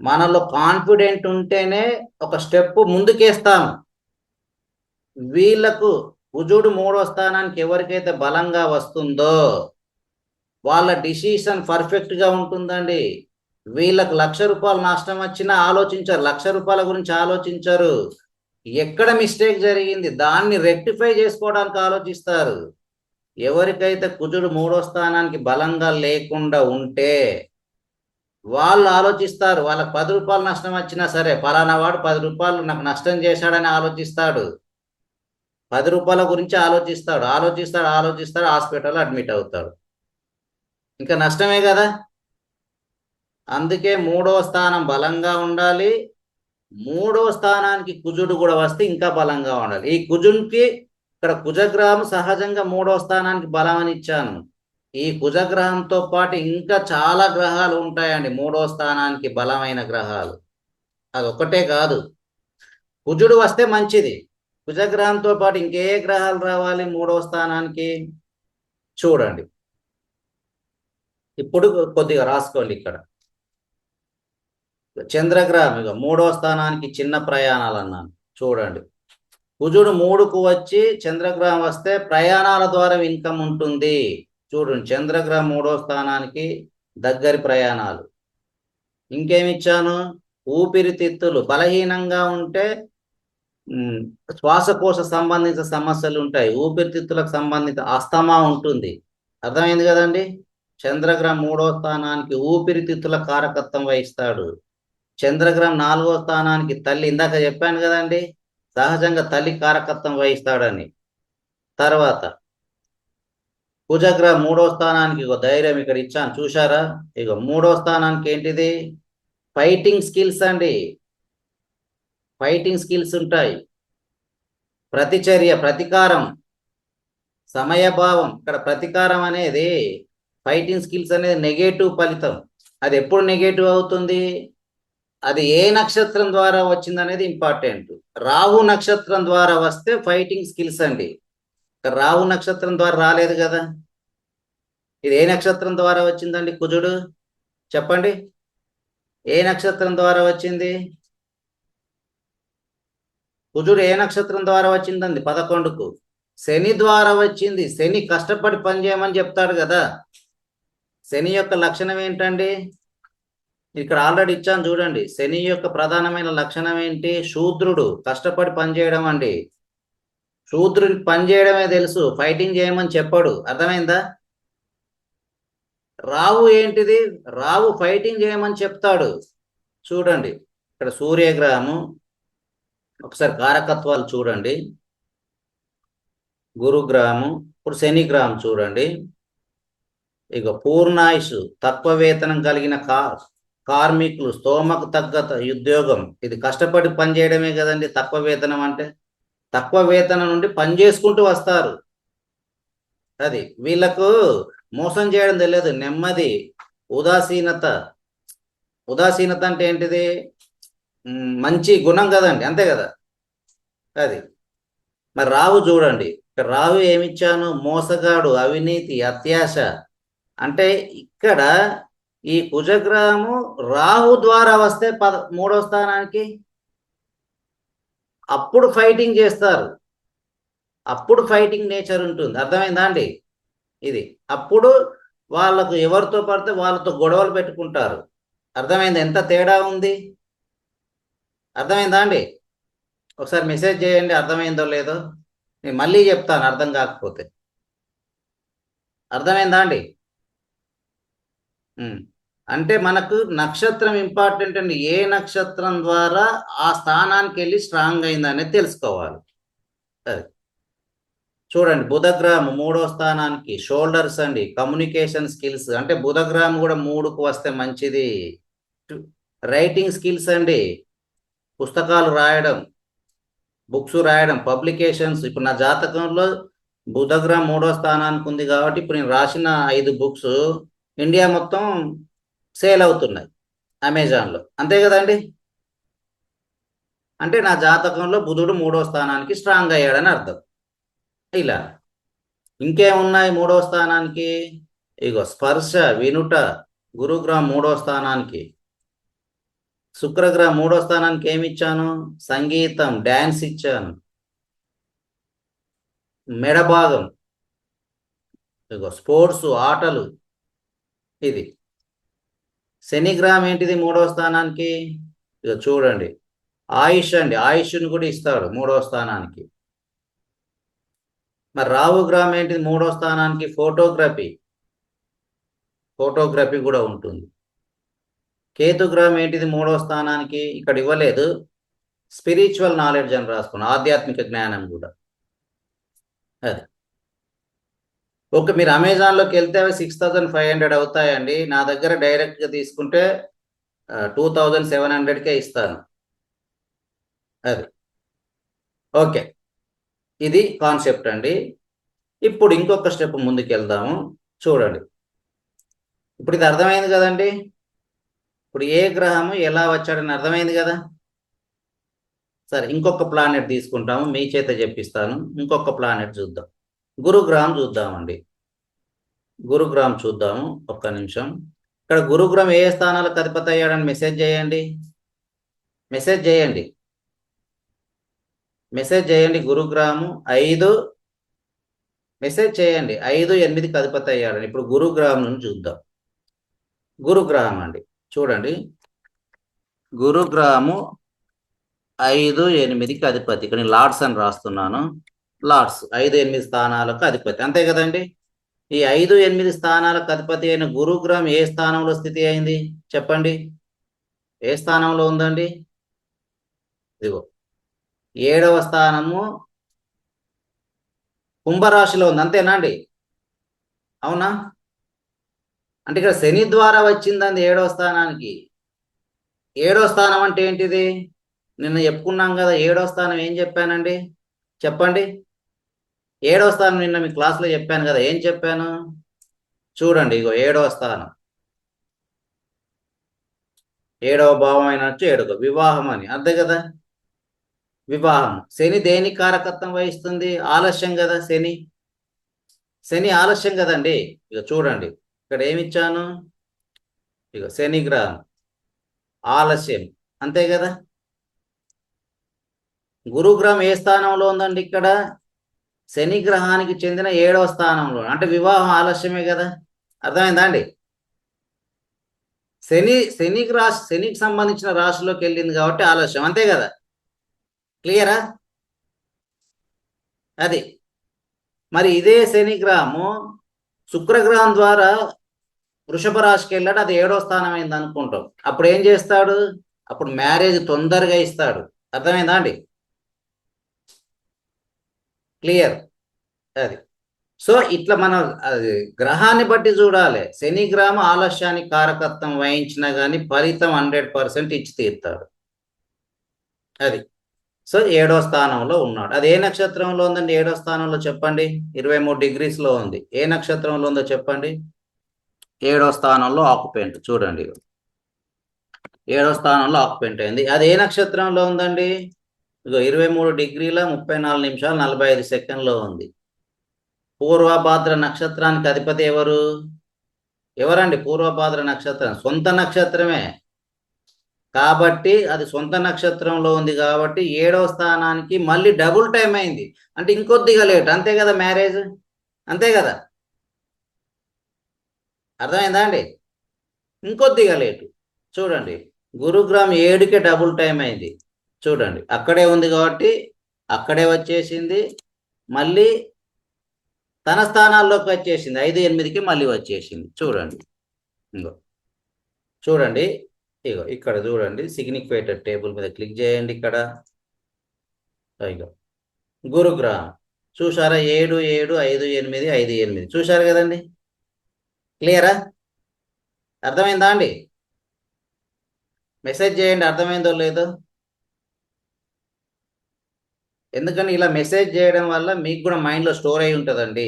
మనలో కాన్ఫిడెంట్ ఉంటేనే ఒక స్టెప్ ముందుకేస్తాం. వీళ్ళకు కుజుడు 3వ స్థానానికి ఎవరికైతే బలంగా వస్తుందో వాళ్ళ డిసిషన్ పర్ఫెక్ట్ గా ఉంటుందండి. వీళ్ళకు ₹1,00,000 నష్టం వచ్చినా ఆలోచించరు, ₹1,00,000 గురించి ఆలోచించరు. ఎక్కడ మిస్టేక్ జరిగింది దాన్ని రెక్టిఫై చేసుకోవడానికి ఆలోచిస్తారు. ఎవరికైతే కుజుడు 3వ స్థానానికి బలంగా లేకుండా ఉంటే వాళ్ళు ఆలోచిస్తారు. వాళ్ళకి ₹10 నష్టం వచ్చినా సరే, ఫలానా వాడు ₹10 నాకు నష్టం చేశాడని ఆలోచిస్తాడు. ₹10 గురించి ఆలోచిస్తాడు, హాస్పిటల్లో అడ్మిట్ అవుతాడు. ఇంకా నష్టమే కదా. అందుకే 3వ స్థానం బలంగా ఉండాలి. 3వ స్థానానికి కుజుడు కూడా వస్తే ఇంకా బలంగా ఉండాలి. ఈ కుజునికి ఇక్కడ కుజగ్రహం సహజంగా 3వ స్థానానికి బలం అని ఇచ్చాను. ఈ కుజగ్రహంతో పాటు ఇంకా చాలా గ్రహాలు ఉంటాయండి 3వ స్థానానికి బలమైన గ్రహాలు. అదొక్కటే కాదు, కుజుడు వస్తే మంచిది. కుజగ్రహంతో పాటు ఇంకే గ్రహాలు రావాలి 3వ స్థానానికి? చూడండి, ఇప్పుడు కొద్దిగా రాసుకోండి. ఇక్కడ చంద్రగ్రహం ఇక 3వ స్థానానికి చిన్న ప్రయాణాలు అన్నాను. చూడండి, కుజుడు 3కు వచ్చి చంద్రగ్రహం వస్తే ప్రయాణాల ద్వారా ఇన్కమ్ ఉంటుంది. చూడండి, చంద్రగ్రహం 3వ స్థానానికి దగ్గరి ప్రయాణాలు. ఇంకేమిచ్చాను? ఊపిరితిత్తులు బలహీనంగా ఉంటే శ్వాసకోశ సంబంధిత సమస్యలు ఉంటాయి. ఊపిరితిత్తులకు సంబంధిత అస్తమా ఉంటుంది. అర్థమైంది కదండి? చంద్రగ్రహం 3వ స్థానానికి ఊపిరితిత్తుల కారకత్వం వహిస్తాడు. చంద్రగ్రహం 4వ స్థానానికి తల్లి, ఇందాక చెప్పాను కదండి, సహజంగా తల్లి కారకత్వం వహిస్తాడని. తర్వాత కుజగ్రహం 3వ స్థానానికి ధైర్యం ఇక్కడ ఇచ్చాను, చూశారా? ఇక 3వ స్థానానికి ఏంటిది? ఫైటింగ్ స్కిల్స్ అండి. ఫైటింగ్ స్కిల్స్ ఉంటాయి. ప్రతిచర్య, ప్రతీకారం, సమయభావం. ఇక్కడ ప్రతీకారం అనేది, ఫైటింగ్ స్కిల్స్ అనేది నెగటివ్ ఫలితం. అది ఎప్పుడు నెగటివ్ అవుతుంది? అది ఏ నక్షత్రం ద్వారా వచ్చిందనేది ఇంపార్టెంట్. రాహు నక్షత్రం ద్వారా వస్తే ఫైటింగ్ స్కిల్స్ అండి. రాహు నక్షత్రం ద్వారా రాలేదు కదా. ఇది ఏ నక్షత్రం ద్వారా వచ్చిందండి కుజుడు? చెప్పండి, ఏ నక్షత్రం ద్వారా వచ్చింది? కుజుడు ఏ నక్షత్రం ద్వారా వచ్చిందండి 11కు? శని ద్వారా వచ్చింది. శని కష్టపడి పనిచేయమని చెప్తాడు కదా. శని యొక్క లక్షణం ఏంటండి? ఇక్కడ ఆల్రెడీ ఇచ్చాను చూడండి. శని యొక్క ప్రధానమైన లక్షణం ఏంటి? శూద్రుడు, కష్టపడి పనిచేయడం అండి. శూద్రుడికి పనిచేయడమే తెలుసు, ఫైటింగ్ చేయమని చెప్పాడు. అర్థమైందా? రావు ఏంటిది? రావు ఫైటింగ్ చేయమని చెప్తాడు. చూడండి, ఇక్కడ సూర్యగ్రహము, ఒకసారి కారకత్వాలు చూడండి. గురుగ్రహము, ఇప్పుడు శనిగ్రహం చూడండి. ఇక పూర్ణాయుషు, తక్కువ వేతనం కలిగిన కార్మికులు, స్తోమకు తగ్గ ఉద్యోగం. ఇది కష్టపడి పనిచేయడమే కదండి తక్కువ వేతనం అంటే. తక్కువ వేతనం నుండి పని చేసుకుంటూ వస్తారు. అది వీళ్ళకు మోసం చేయడం తెలియదు. నెమ్మది, ఉదాసీనత. ఉదాసీనత అంటే ఏంటిది? మంచి గుణం కదండి, అంతే కదా. అది మరి రావు చూడండి, ఇక్కడ రావు ఏమిచ్చాను? మోసగాడు, అవినీతి, అత్యాశ. అంటే ఇక్కడ ఈ కుజగ్రహము రాహు ద్వారా వస్తే 3వ స్థానానికి, అప్పుడు ఫైటింగ్ చేస్తారు. అప్పుడు ఫైటింగ్ నేచర్ ఉంటుంది. అర్థమైందా అండి? ఇది అప్పుడు వాళ్ళకు ఎవరితో పడితే వాళ్ళతో గొడవలు పెట్టుకుంటారు. అర్థమైందా ఎంత తేడా ఉంది? అర్థమైందా అండి? ఒకసారి మెసేజ్ చేయండి అర్థమైందో లేదో. నేను మళ్ళీ చెప్తాను అర్థం కాకపోతే. అర్థమైందా అండి? అంటే మనకు నక్షత్రం ఇంపార్టెంట్ అండి. ఏ నక్షత్రం ద్వారా ఆ స్థానానికి వెళ్ళి స్ట్రాంగ్ అయిందనేది తెలుసుకోవాలి. అది చూడండి, బుధగ్రహం 3వ స్థానానికి షోల్డర్స్ అండి, కమ్యూనికేషన్ స్కిల్స్. అంటే బుధగ్రహం కూడా 3కు వస్తే మంచిది. రైటింగ్ స్కిల్స్ అండి, పుస్తకాలు రాయడం, బుక్స్ రాయడం, పబ్లికేషన్స్. ఇప్పుడు నా జాతకంలో బుధగ్రహం 3వ స్థానానికి ఉంది కాబట్టి ఇప్పుడు నేను రాసిన 5 బుక్స్ ఇండియా మొత్తం సేల్ అవుతున్నాయి అమెజాన్లో. అంతే కదండి. అంటే నా జాతకంలో బుధుడు 3వ స్థానానికి స్ట్రాంగ్ అయ్యాడని అర్థం. ఇలా ఇంకేమున్నాయి 3వ స్థానానికి? ఇగో స్పర్శ, వినుట. గురుగ్రహం 3వ స్థానానికి. శుక్రగ్రహం 3వ స్థానానికి ఏమి ఇచ్చాను? సంగీతం, డ్యాన్స్ ఇచ్చాను. మెడభాగం, ఇగో స్పోర్ట్స్, ఆటలు. ఇది శనిగ్రహం ఏంటిది 3వ స్థానానికి? ఇక చూడండి, ఆయుష్ అండి, ఆయుష్ను కూడా ఇస్తాడు 3వ స్థానానికి. మరి రాహు గ్రహం ఏంటిది 3వ స్థానానికి? ఫోటోగ్రఫీ, ఫోటోగ్రఫీ కూడా ఉంటుంది. కేతు గ్రహం ఏంటిది 3వ స్థానానికి? ఇక్కడ ఇవ్వలేదు, స్పిరిచువల్ నాలెడ్జ్ అని రాసుకున్నాను, ఆధ్యాత్మిక జ్ఞానం కూడా. అది ఓకే. మీరు అమెజాన్లోకి వెళ్తే అవి 6500 అవుతాయండి. నా దగ్గర డైరెక్ట్గా తీసుకుంటే 2700కే ఇస్తాను. అది ఓకే, ఇది కాన్సెప్ట్ అండి. ఇప్పుడు ఇంకొక స్టెప్ ముందుకు వెళ్దాము. చూడండి, ఇప్పుడు ఇది అర్థమైంది కదండి. ఇప్పుడు ఏ గ్రహము ఎలా వచ్చాడని అర్థమైంది కదా. సరే, ఇంకొక ప్లానెట్ తీసుకుంటాము, మీ చేత చెప్పిస్తాను. ఇంకొక ప్లానెట్ చూద్దాం, గురుగ్రహం చూద్దామండి. గురుగ్రహం చూద్దాము, ఒక్క నిమిషం. ఇక్కడ గురుగ్రహం ఏ స్థానాలకు అధిపతి అయ్యాడని మెసేజ్ చేయండి, మెసేజ్ చేయండి, మెసేజ్ చేయండి. గురుగ్రహము 5, మెసేజ్ చేయండి. 5, 8కి అధిపతి అయ్యాడని. ఇప్పుడు గురుగ్రహం నుంచి చూద్దాం. గురుగ్రహం అండి, చూడండి, గురుగ్రహము 5, 8కి అధిపతి. ఇక్కడ నేను లార్డ్స్ అని రాస్తున్నాను. లార్డ్స్ 5, 8 స్థానాలకు అధిపతి, అంతే కదండి. ఈ 5, 8 స్థానాలకు అధిపతి అయిన గురుగ్రహం ఏ స్థానంలో స్థితి అయింది చెప్పండి? ఏ స్థానంలో ఉందండి? ఇదిగో 7వ స్థానము కుంభరాశిలో ఉంది, అంతేనా అండి? అవునా? అంటే ఇక్కడ శని ద్వారా వచ్చిందండి 7వ స్థానానికి. 7వ స్థానం అంటే ఏంటిది? నిన్న చెప్పుకున్నాం కదా. 7వ స్థానం ఏం చెప్పానండి చెప్పండి? 7వ స్థానం నిన్న మీ క్లాస్లో చెప్పాను కదా. ఏం చెప్పాను? చూడండి, ఇగో 7వ స్థానం, 7వ భావం అయిన 7వ వివాహం అని, అంతే కదా. వివాహం. శని దేని కారకత్వం వహిస్తుంది? ఆలస్యం కదా. శని శని ఆలస్యం కదండి. ఇక చూడండి, ఇక్కడ ఏమిచ్చాను? ఇక శని గ్రహం ఆలస్యం, అంతే కదా. గురుగ్రహం ఏ స్థానంలో ఉందండి? ఇక్కడ శని గ్రహానికి చెందిన 7వ స్థానంలో, అంటే వివాహం ఆలస్యమే కదా. అర్థమైందా అండి? శనికి సంబంధించిన రాశిలోకి వెళ్ళింది కాబట్టి ఆలస్యం, అంతే కదా. క్లియరా? అది మరి ఇదే శని గ్రహము శుక్రగ్రహం ద్వారా వృషభ రాశికి వెళ్ళాడు, అది 7వ స్థానం అయింది అనుకుంటాం. అప్పుడు ఏం చేస్తాడు? అప్పుడు మ్యారేజ్ తొందరగా ఇస్తాడు. అర్థమైందా అండి? క్లియర్? అది సో ఇట్లా మనం అది గ్రహాన్ని బట్టి చూడాలి. శని గ్రహం ఆలస్యానికి కారకత్వం వహించినా కానీ ఫలితం 100% ఇచ్చి తీరుతాడు. అది సో 7వ స్థానంలో ఉన్నాడు. అది ఏ నక్షత్రంలో ఉందండి? 7వ స్థానంలో చెప్పండి. 23 డిగ్రీస్లో ఉంది. ఏ నక్షత్రంలో ఉందో చెప్పండి? 7వ స్థానంలో ఆక్యుపెంట్. చూడండి, 7వ స్థానంలో ఆక్యుపెంట్ అయింది. అది ఏ నక్షత్రంలో ఉందండి? ఇగో 23 డిగ్రీల 34 నిమిషాలు 45 సెకండ్లో ఉంది. పూర్వభాద్ర నక్షత్రానికి అధిపతి ఎవరు? ఎవరండి? పూర్వభాద్ర నక్షత్రం సొంత నక్షత్రమే కాబట్టి, అది సొంత నక్షత్రంలో ఉంది కాబట్టి 7వ స్థానానికి మళ్ళీ డబుల్ టైం అయింది. అంటే ఇంకొద్దిగా లేట్, అంతే కదా. మ్యారేజ్, అంతే కదా. అర్థమైందా అండి? ఇంకొద్దిగా లేటు. చూడండి, గురుగ్రహం 7కే డబుల్ టైం అయింది. చూడండి, అక్కడే ఉంది కాబట్టి అక్కడే వచ్చేసింది, మళ్ళీ తన స్థానాల్లోకి వచ్చేసింది. 5, 8కి మళ్ళీ వచ్చేసింది. చూడండి, ఇంకో చూడండి, ఇగో ఇక్కడ చూడండి, సిగ్నిఫికేటెడ్ టేబుల్ మీద క్లిక్ చేయండి. ఇక్కడ ఇగో గురుగ్రహం చూసారా, 7 7 5 8 5 8 చూశారు కదండి. క్లియరా? అర్థమైందా అండి? మెసేజ్ చేయండి అర్థమైందో లేదో. ఎందుకని ఇలా మెసేజ్ చేయడం వల్ల మీకు కూడా మైండ్లో స్టోర్ అయి ఉంటుందండి.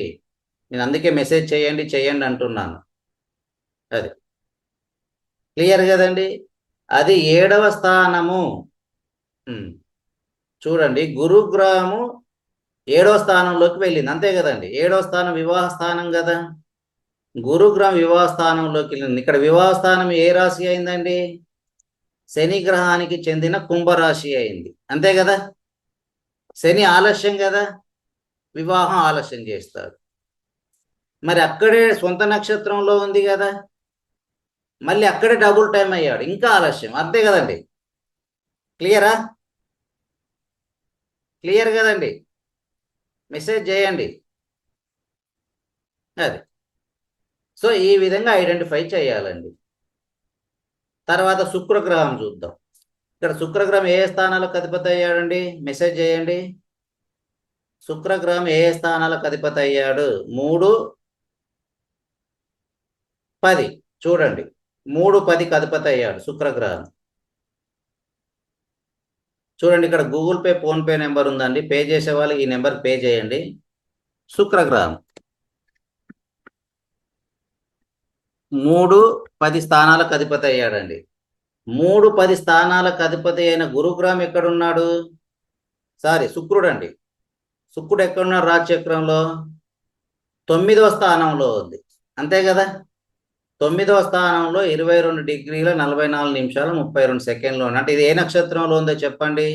నేను అందుకే మెసేజ్ చేయండి చేయండి అంటున్నాను. అది క్లియర్ కదండి. అది 7వ స్థానము. చూడండి, గురుగ్రహము 7వ స్థానంలోకి వెళ్ళింది, అంతే కదండి. 7వ స్థానం వివాహ స్థానం కదా. గురుగ్రహం వివాహ స్థానంలోకి వెళ్ళింది. ఇక్కడ వివాహ స్థానం ఏ రాశి అయిందండి? శని గ్రహానికి చెందిన కుంభరాశి అయింది, అంతే కదా. శని ఆలస్యం కదా, వివాహం ఆలస్యం చేస్తాడు. మరి అక్కడే సొంత నక్షత్రంలో ఉంది కదా, మళ్ళీ అక్కడే డబుల్ టైం అయ్యాడు, ఇంకా ఆలస్యం, అంతే కదండి. క్లియరా? క్లియర్ కదండి. మెసేజ్ చేయండి. అది సో ఈ విధంగా ఐడెంటిఫై చేయాలండి. తర్వాత శుక్రగ్రహం చూద్దాం. ఇక్కడ శుక్రగ్రహం ఏ స్థానాలకు అధిపతి అయ్యాడండి? మెసేజ్ చేయండి. శుక్రగ్రహం ఏ స్థానాలకు అధిపతి అయ్యాడు? 3 10. చూడండి, 3 10కి అధిపతి అయ్యాడు శుక్రగ్రహం. చూడండి, ఇక్కడ Google pay phone pay number ఉందండి, పే చేసే వాళ్ళు ఈ నెంబర్ పే చేయండి. శుక్రగ్రహం 3 10 స్థానాలకు అధిపతి అయ్యాడండి. 3 10 స్థానాలకు అధిపతి అయిన గురుగ్రహం ఎక్కడున్నాడు? శుక్రుడు అండి. శుక్రుడు ఎక్కడున్నాడు? రాజచక్రంలో 9వ స్థానంలో ఉంది, అంతే కదా. 9వ స్థానంలో 22 డిగ్రీల 44 నిమిషాల 32 సెకండ్లో. అంటే ఇది ఏ నక్షత్రంలో ఉందో చెప్పండి.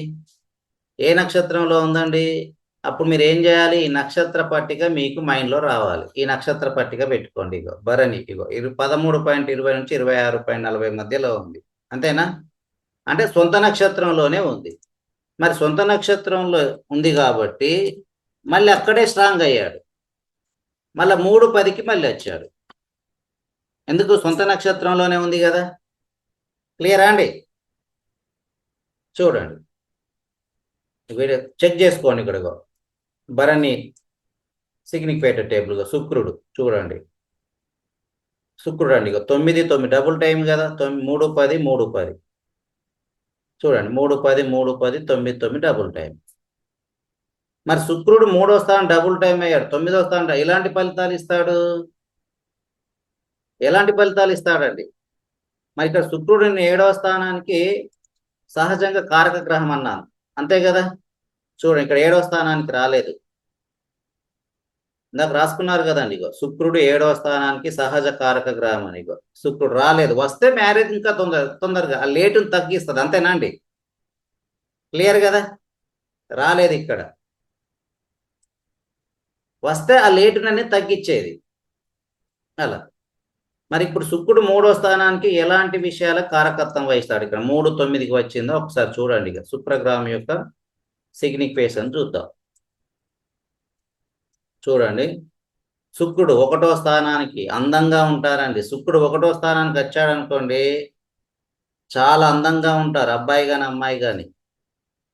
ఏ నక్షత్రంలో ఉందండి? అప్పుడు మీరు ఏం చేయాలి? ఈ నక్షత్ర పట్టిక మీకు మైండ్లో రావాలి. ఈ నక్షత్ర పట్టిక పెట్టుకోండి. ఇగో భరణి, ఇగో 13.20 నుంచి 26.40 మధ్యలో ఉంది, అంతేనా. అంటే సొంత నక్షత్రంలోనే ఉంది. మరి సొంత నక్షత్రంలో ఉంది కాబట్టి మళ్ళీ అక్కడే స్ట్రాంగ్ అయ్యాడు. మళ్ళీ 3 10కి మళ్ళీ వచ్చాడు. ఎందుకు? సొంత నక్షత్రంలోనే ఉంది కదా. క్లియరా అండి? చూడండి, వీడియో చెక్ చేసుకోండి. ఇక్కడ భరణి సిగ్నిఫికేటెడ్ టేబుల్గా శుక్రుడు చూడండి. శుక్రుడు అండి, 9 9 డబుల్ టైం కదా. 3 10 3 10 చూడండి, 3 10 3 10 9 9 డబుల్ టైం. మరి శుక్రుడు 3వ స్థానం డబుల్ టైం అయ్యాడు, 9వ స్థానం. ఎలాంటి ఫలితాలు ఇస్తాడు? ఎలాంటి ఫలితాలు ఇస్తాడండి? మరి ఇక్కడ శుక్రుడిని 7వ స్థానానికి సహజంగా కారక గ్రహం అన్నాను, అంతే కదా. చూడండి, ఇక్కడ 7వ స్థానానికి రాలేదు. ఇందాక రాసుకున్నారు కదండి. ఇగో శుక్రుడు 7వ స్థానానికి సహజ కారక గ్రహం అని. ఇగో శుక్రుడు రాలేదు. వస్తే మ్యారేజ్ ఇంకా తొందరగా ఆ లేటును తగ్గిస్తుంది, అంతేనా అండి. క్లియర్ కదా. రాలేదు, ఇక్కడ వస్తే ఆ లేటునని తగ్గించేది అలా. మరి ఇప్పుడు శుక్రుడు 3వ స్థానానికి ఎలాంటి విషయాల కారకత్వం వహిస్తాడు? ఇక్కడ 3 9కి వచ్చిందో ఒకసారి చూడండి. ఇక శుక్రగ్రహం యొక్క సిగ్నిఫికేషన్ చూద్దాం. చూడండి, శుక్రుడు 1వ స్థానానికి అందంగా ఉంటారండి. శుక్రుడు 1వ స్థానానికి వచ్చాడు అనుకోండి, చాలా అందంగా ఉంటారు, అబ్బాయి కానీ అమ్మాయి కానీ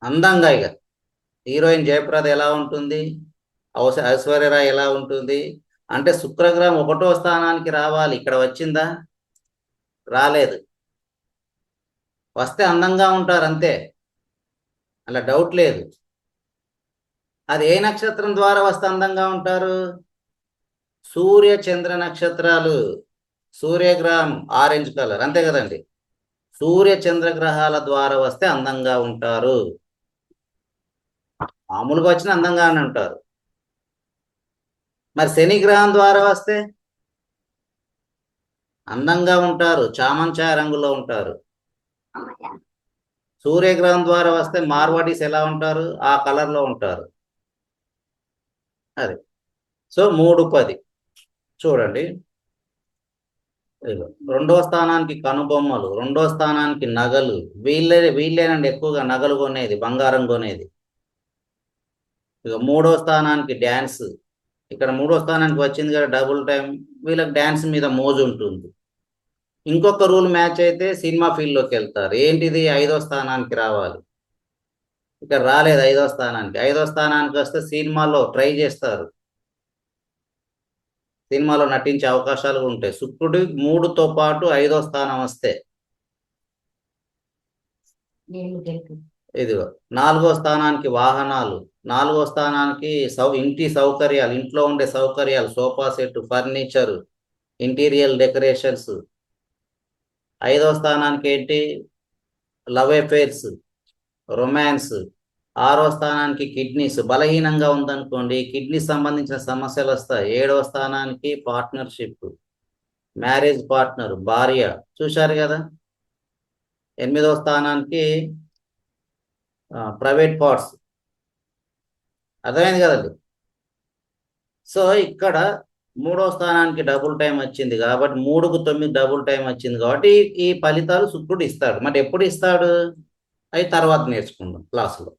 అందంగా. ఇక హీరోయిన్ జయప్రద ఎలా ఉంటుంది, ఐశ్వర్యరాయ్ ఎలా ఉంటుంది అంటే శుక్రగ్రహం 1వ స్థానానికి రావాలి. ఇక్కడ వచ్చిందా? రాలేదు. వస్తే అందంగా ఉంటారు, అంతే, అలా డౌట్ లేదు. అది ఏ నక్షత్రం ద్వారా వస్తే అందంగా ఉంటారు? సూర్య చంద్ర నక్షత్రాలు. సూర్యగ్రహం ఆరెంజ్ కలర్, అంతే కదండి. సూర్య చంద్రగ్రహాల ద్వారా వస్తే అందంగా ఉంటారు. మామూలుగా వచ్చిన అందంగానే ఉంటారు. మరి శని గ్రహం ద్వారా వస్తే అందంగా ఉంటారు, చామంచాయ రంగులో ఉంటారు. సూర్యగ్రహం ద్వారా వస్తే మార్వాడీస్ ఎలా ఉంటారు? ఆ కలర్లో ఉంటారు. అది సో 3 10 చూడండి. 2వ స్థానానికి కనుబొమ్మలు, 2వ స్థానానికి నగలు. వీళ్ళేనండి ఎక్కువగా నగలు కొనేది, బంగారం కొనేది. ఇక 3వ స్థానానికి డ్యాన్స్. ఇక్కడ 3వ స్థానానికి వచ్చింది కదా డబుల్ టైం. వీళ్ళకి డ్యాన్స్ మీద మోజు ఉంటుంది. ఇంకొక రూల్ మ్యాచ్ అయితే సినిమా ఫీల్డ్లోకి వెళ్తారు. ఏంటిది? 5వ స్థానానికి రావాలి. ఇక్కడ రాలేదు 5వ స్థానానికి. 5వ స్థానానికి వస్తే సినిమాలో ట్రై చేస్తారు, సినిమాలో నటించే అవకాశాలు ఉంటాయి. శుక్రుడు 3తో పాటు 5వ స్థానం వస్తే, ఇదిగో 4వ స్థానానికి వాహనాలు, 4వ స్థానానికి ఇంటి సౌకర్యాలు, ఇంట్లో ఉండే సౌకర్యాలు, sofa set, furniture, interior decorations. 5వ స్థానానికి ఏంటి? Love affairs, romance. 6వ స్థానానికి కిడ్నీస్, బలహీనంగా ఉందనుకోండి కిడ్నీ సంబంధించిన సమస్యలు వస్తాయి. 7వ స్థానానికి పార్ట్నర్షిప్, మ్యారేజ్ పార్ట్నర్, భార్య. చూశారు కదా. 8వ స్థానానికి ప్రైవేట్ పార్ట్స్. అర్థమైంది కదండి. సో ఇక్కడ 3వ స్థానానికి డబుల్ టైం వచ్చింది కాబట్టి 3కు 9 డబుల్ టైం వచ్చింది కాబట్టి ఈ ఫలితాలు శుక్రుడు ఇస్తాడు. మరి ఎప్పుడు ఇస్తాడు? అవి తర్వాత నేర్చుకుందాం క్లాసులో.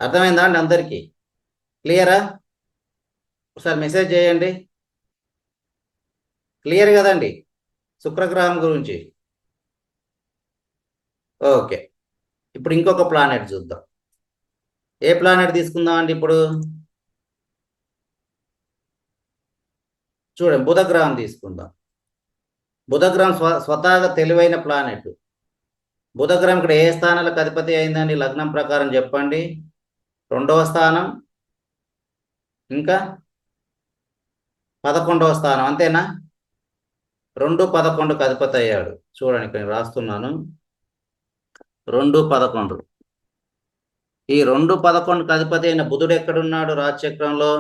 అర్థమైందా అండి అందరికీ? క్లియరా? ఒకసారి మెసేజ్ చేయండి. క్లియర్ కదండి శుక్రగ్రహం గురించి? ఓకే, ఇప్పుడు ఇంకొక ప్లానెట్ చూద్దాం. ఏ ప్లానెట్ తీసుకుందాం అండి ఇప్పుడు? చూడండి, బుధగ్రహం తీసుకుందాం. బుధగ్రహం స్వతహాగా తెలివైన ప్లానెట్. బుధగ్రహం ఇక్కడ ఏ స్థానాలకు అధిపతి అయిందండి లగ్నం ప్రకారం చెప్పండి? 2వ స్థానం, ఇంకా 11వ స్థానం, అంతేనా? 2, 11కు అధిపతి అయ్యాడు. చూడండి ఇక్కడ రాస్తున్నాను, 2, 11. ఈ 2, 11కు అధిపతి అయిన బుధుడు ఎక్కడున్నాడు రాశిచక్రంలో?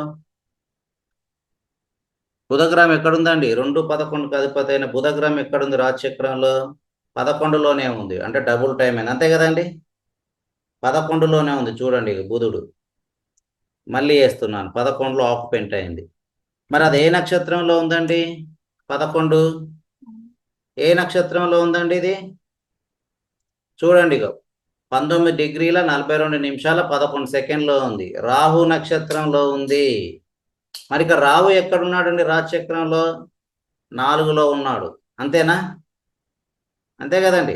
బుధగ్రహం ఎక్కడుందండి? 2, 11కు అధిపతి అయిన బుధగ్రహం ఎక్కడుంది రాశిచక్రంలో? 11లోనే ఉంది. అంటే డబుల్ టైం అయింది, అంతే కదండి? 11లోనే ఉంది. చూడండి బుధుడు, మళ్ళీ వేస్తున్నాను, 11లో ఆక్యుపెంట్ అయింది. మరి అది ఏ నక్షత్రంలో ఉందండి? 11 ఏ నక్షత్రంలో ఉందండి ఇది? చూడండి 19 డిగ్రీల 42 నిమిషాల 11 సెకండ్లో ఉంది. రాహు నక్షత్రంలో ఉంది. మరి ఇక రాహు ఎక్కడున్నాడండి రాశిచక్రంలో? 4లో ఉన్నాడు, అంతేనా? అంతే కదండి,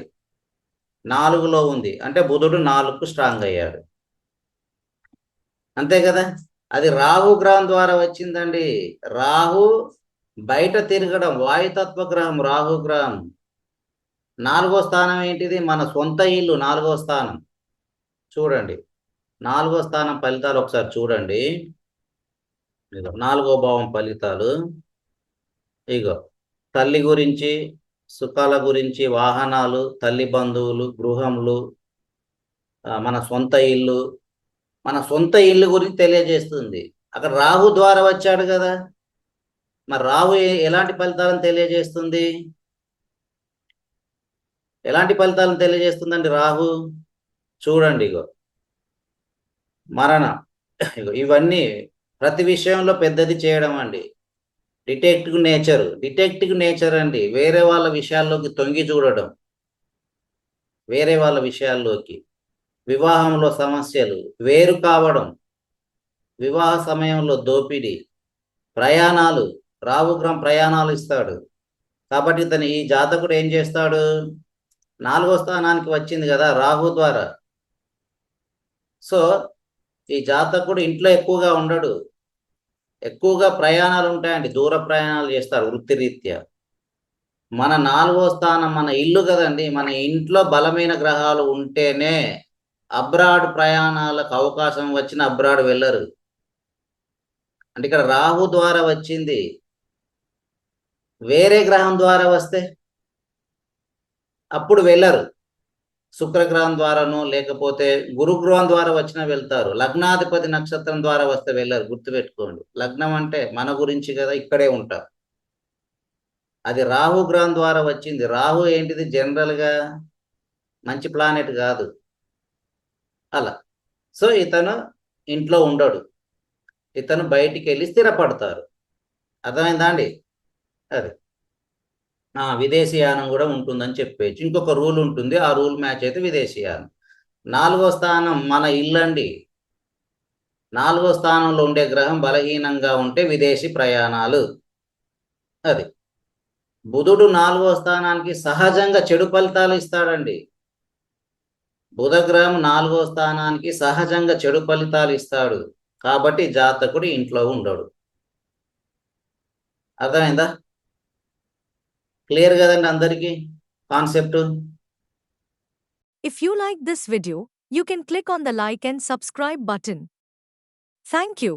4లో ఉంది. అంటే బుధుడు 4కు స్ట్రాంగ్ అయ్యాడు, అంతే కదా. అది రాహు గ్రహం ద్వారా వచ్చిందండి. రాహు బయట తిరగడం, వాయుతత్వ గ్రహం రాహు గ్రహం. 4వ స్థానం ఏంటిది? మన సొంత ఇల్లు 4వ స్థానం. చూడండి 4వ స్థానం ఫలితాలు ఒకసారి చూడండి. 4వ భావం ఫలితాలు ఇగో, తల్లి గురించి, సుఖాల గురించి, వాహనాలు, తల్లి బంధువులు, గృహములు, మన సొంత ఇల్లు. మన సొంత ఇల్లు గురించి తెలియజేస్తుంది. అక్కడ రాహు ద్వారా వచ్చాడు కదా. మరి రాహు ఎలాంటి ఫలితాలను తెలియజేస్తుంది? ఎలాంటి ఫలితాలను తెలియజేస్తుందండి రాహు? చూడండి మరణం. ఇవన్నీ ప్రతి విషయంలో పెద్దది చేయడం అండి. డిటెక్టివ్ నేచర్ అండి. వేరే వాళ్ళ విషయాల్లోకి తొంగి చూడడం, వేరే వాళ్ళ విషయాల్లోకి. వివాహంలో సమస్యలు, వేరు కావడం, వివాహ సమయంలో దోపిడీ, ప్రయాణాలు. రాహుగ్రహం ప్రయాణాలు ఇస్తాడు. కాబట్టి ఈ జాతకుడు ఏం చేస్తాడు? 4వ స్థానానికి వచ్చింది కదా రాహు ద్వారా. సో ఈ జాతకుడు ఇంట్లో ఎక్కువగా ఉండడు, ఎక్కువగా ప్రయాణాలు ఉంటాయండి. దూర ప్రయాణాలు చేస్తారు వృత్తిరీత్యా. మన 4వ స్థానం మన ఇల్లు కదండి. మన ఇంట్లో బలమైన గ్రహాలు ఉంటేనే అబ్రాడ్ ప్రయాణాలకు అవకాశం వచ్చిన అబ్రాడ్ వెళ్ళరు. అంటే ఇక్కడ రాహు ద్వారా వచ్చింది. వేరే గ్రహం ద్వారా వస్తే అప్పుడు వెళ్ళరు. శుక్రగ్రహం ద్వారానో లేకపోతే గురుగ్రహం ద్వారా వచ్చినా వెళ్తారు. లగ్నాధిపతి నక్షత్రం ద్వారా వస్తే వెళ్ళరు, గుర్తుపెట్టుకోండి. లగ్నం అంటే మన గురించి కదా, ఇక్కడే ఉంటారు. అది రాహు గ్రహం ద్వారా వచ్చింది. రాహు ఏంటిది? జనరల్గా మంచి ప్లానెట్ కాదు అలా. సో ఇతను ఇంట్లో ఉండడు, ఇతను బయటికి వెళ్ళి స్థిరపడతారు. అర్థమైందా అండి? అది విదేశీయానం కూడా ఉంటుందని చెప్పేసి ఇంకొక రూల్ ఉంటుంది. ఆ రూల్ మ్యాచ్ అయితే విదేశీయానం. 4వ స్థానం మన ఇల్లండి. 4వ స్థానంలో ఉండే గ్రహం బలహీనంగా ఉంటే విదేశీ ప్రయాణాలు. అది బుధుడు 4వ స్థానానికి సహజంగా చెడు ఫలితాలు ఇస్తాడండి. బుధగ్రహం 4వ స్థానానికి సహజంగా చెడు ఫలితాలు ఇస్తాడు. కాబట్టి జాతకుడు ఇంట్లో ఉండడు. అర్థమైందా? క్లియర్ కదండి అందరికీ concept? If you like this video, you can click on the like and subscribe button. Thank you.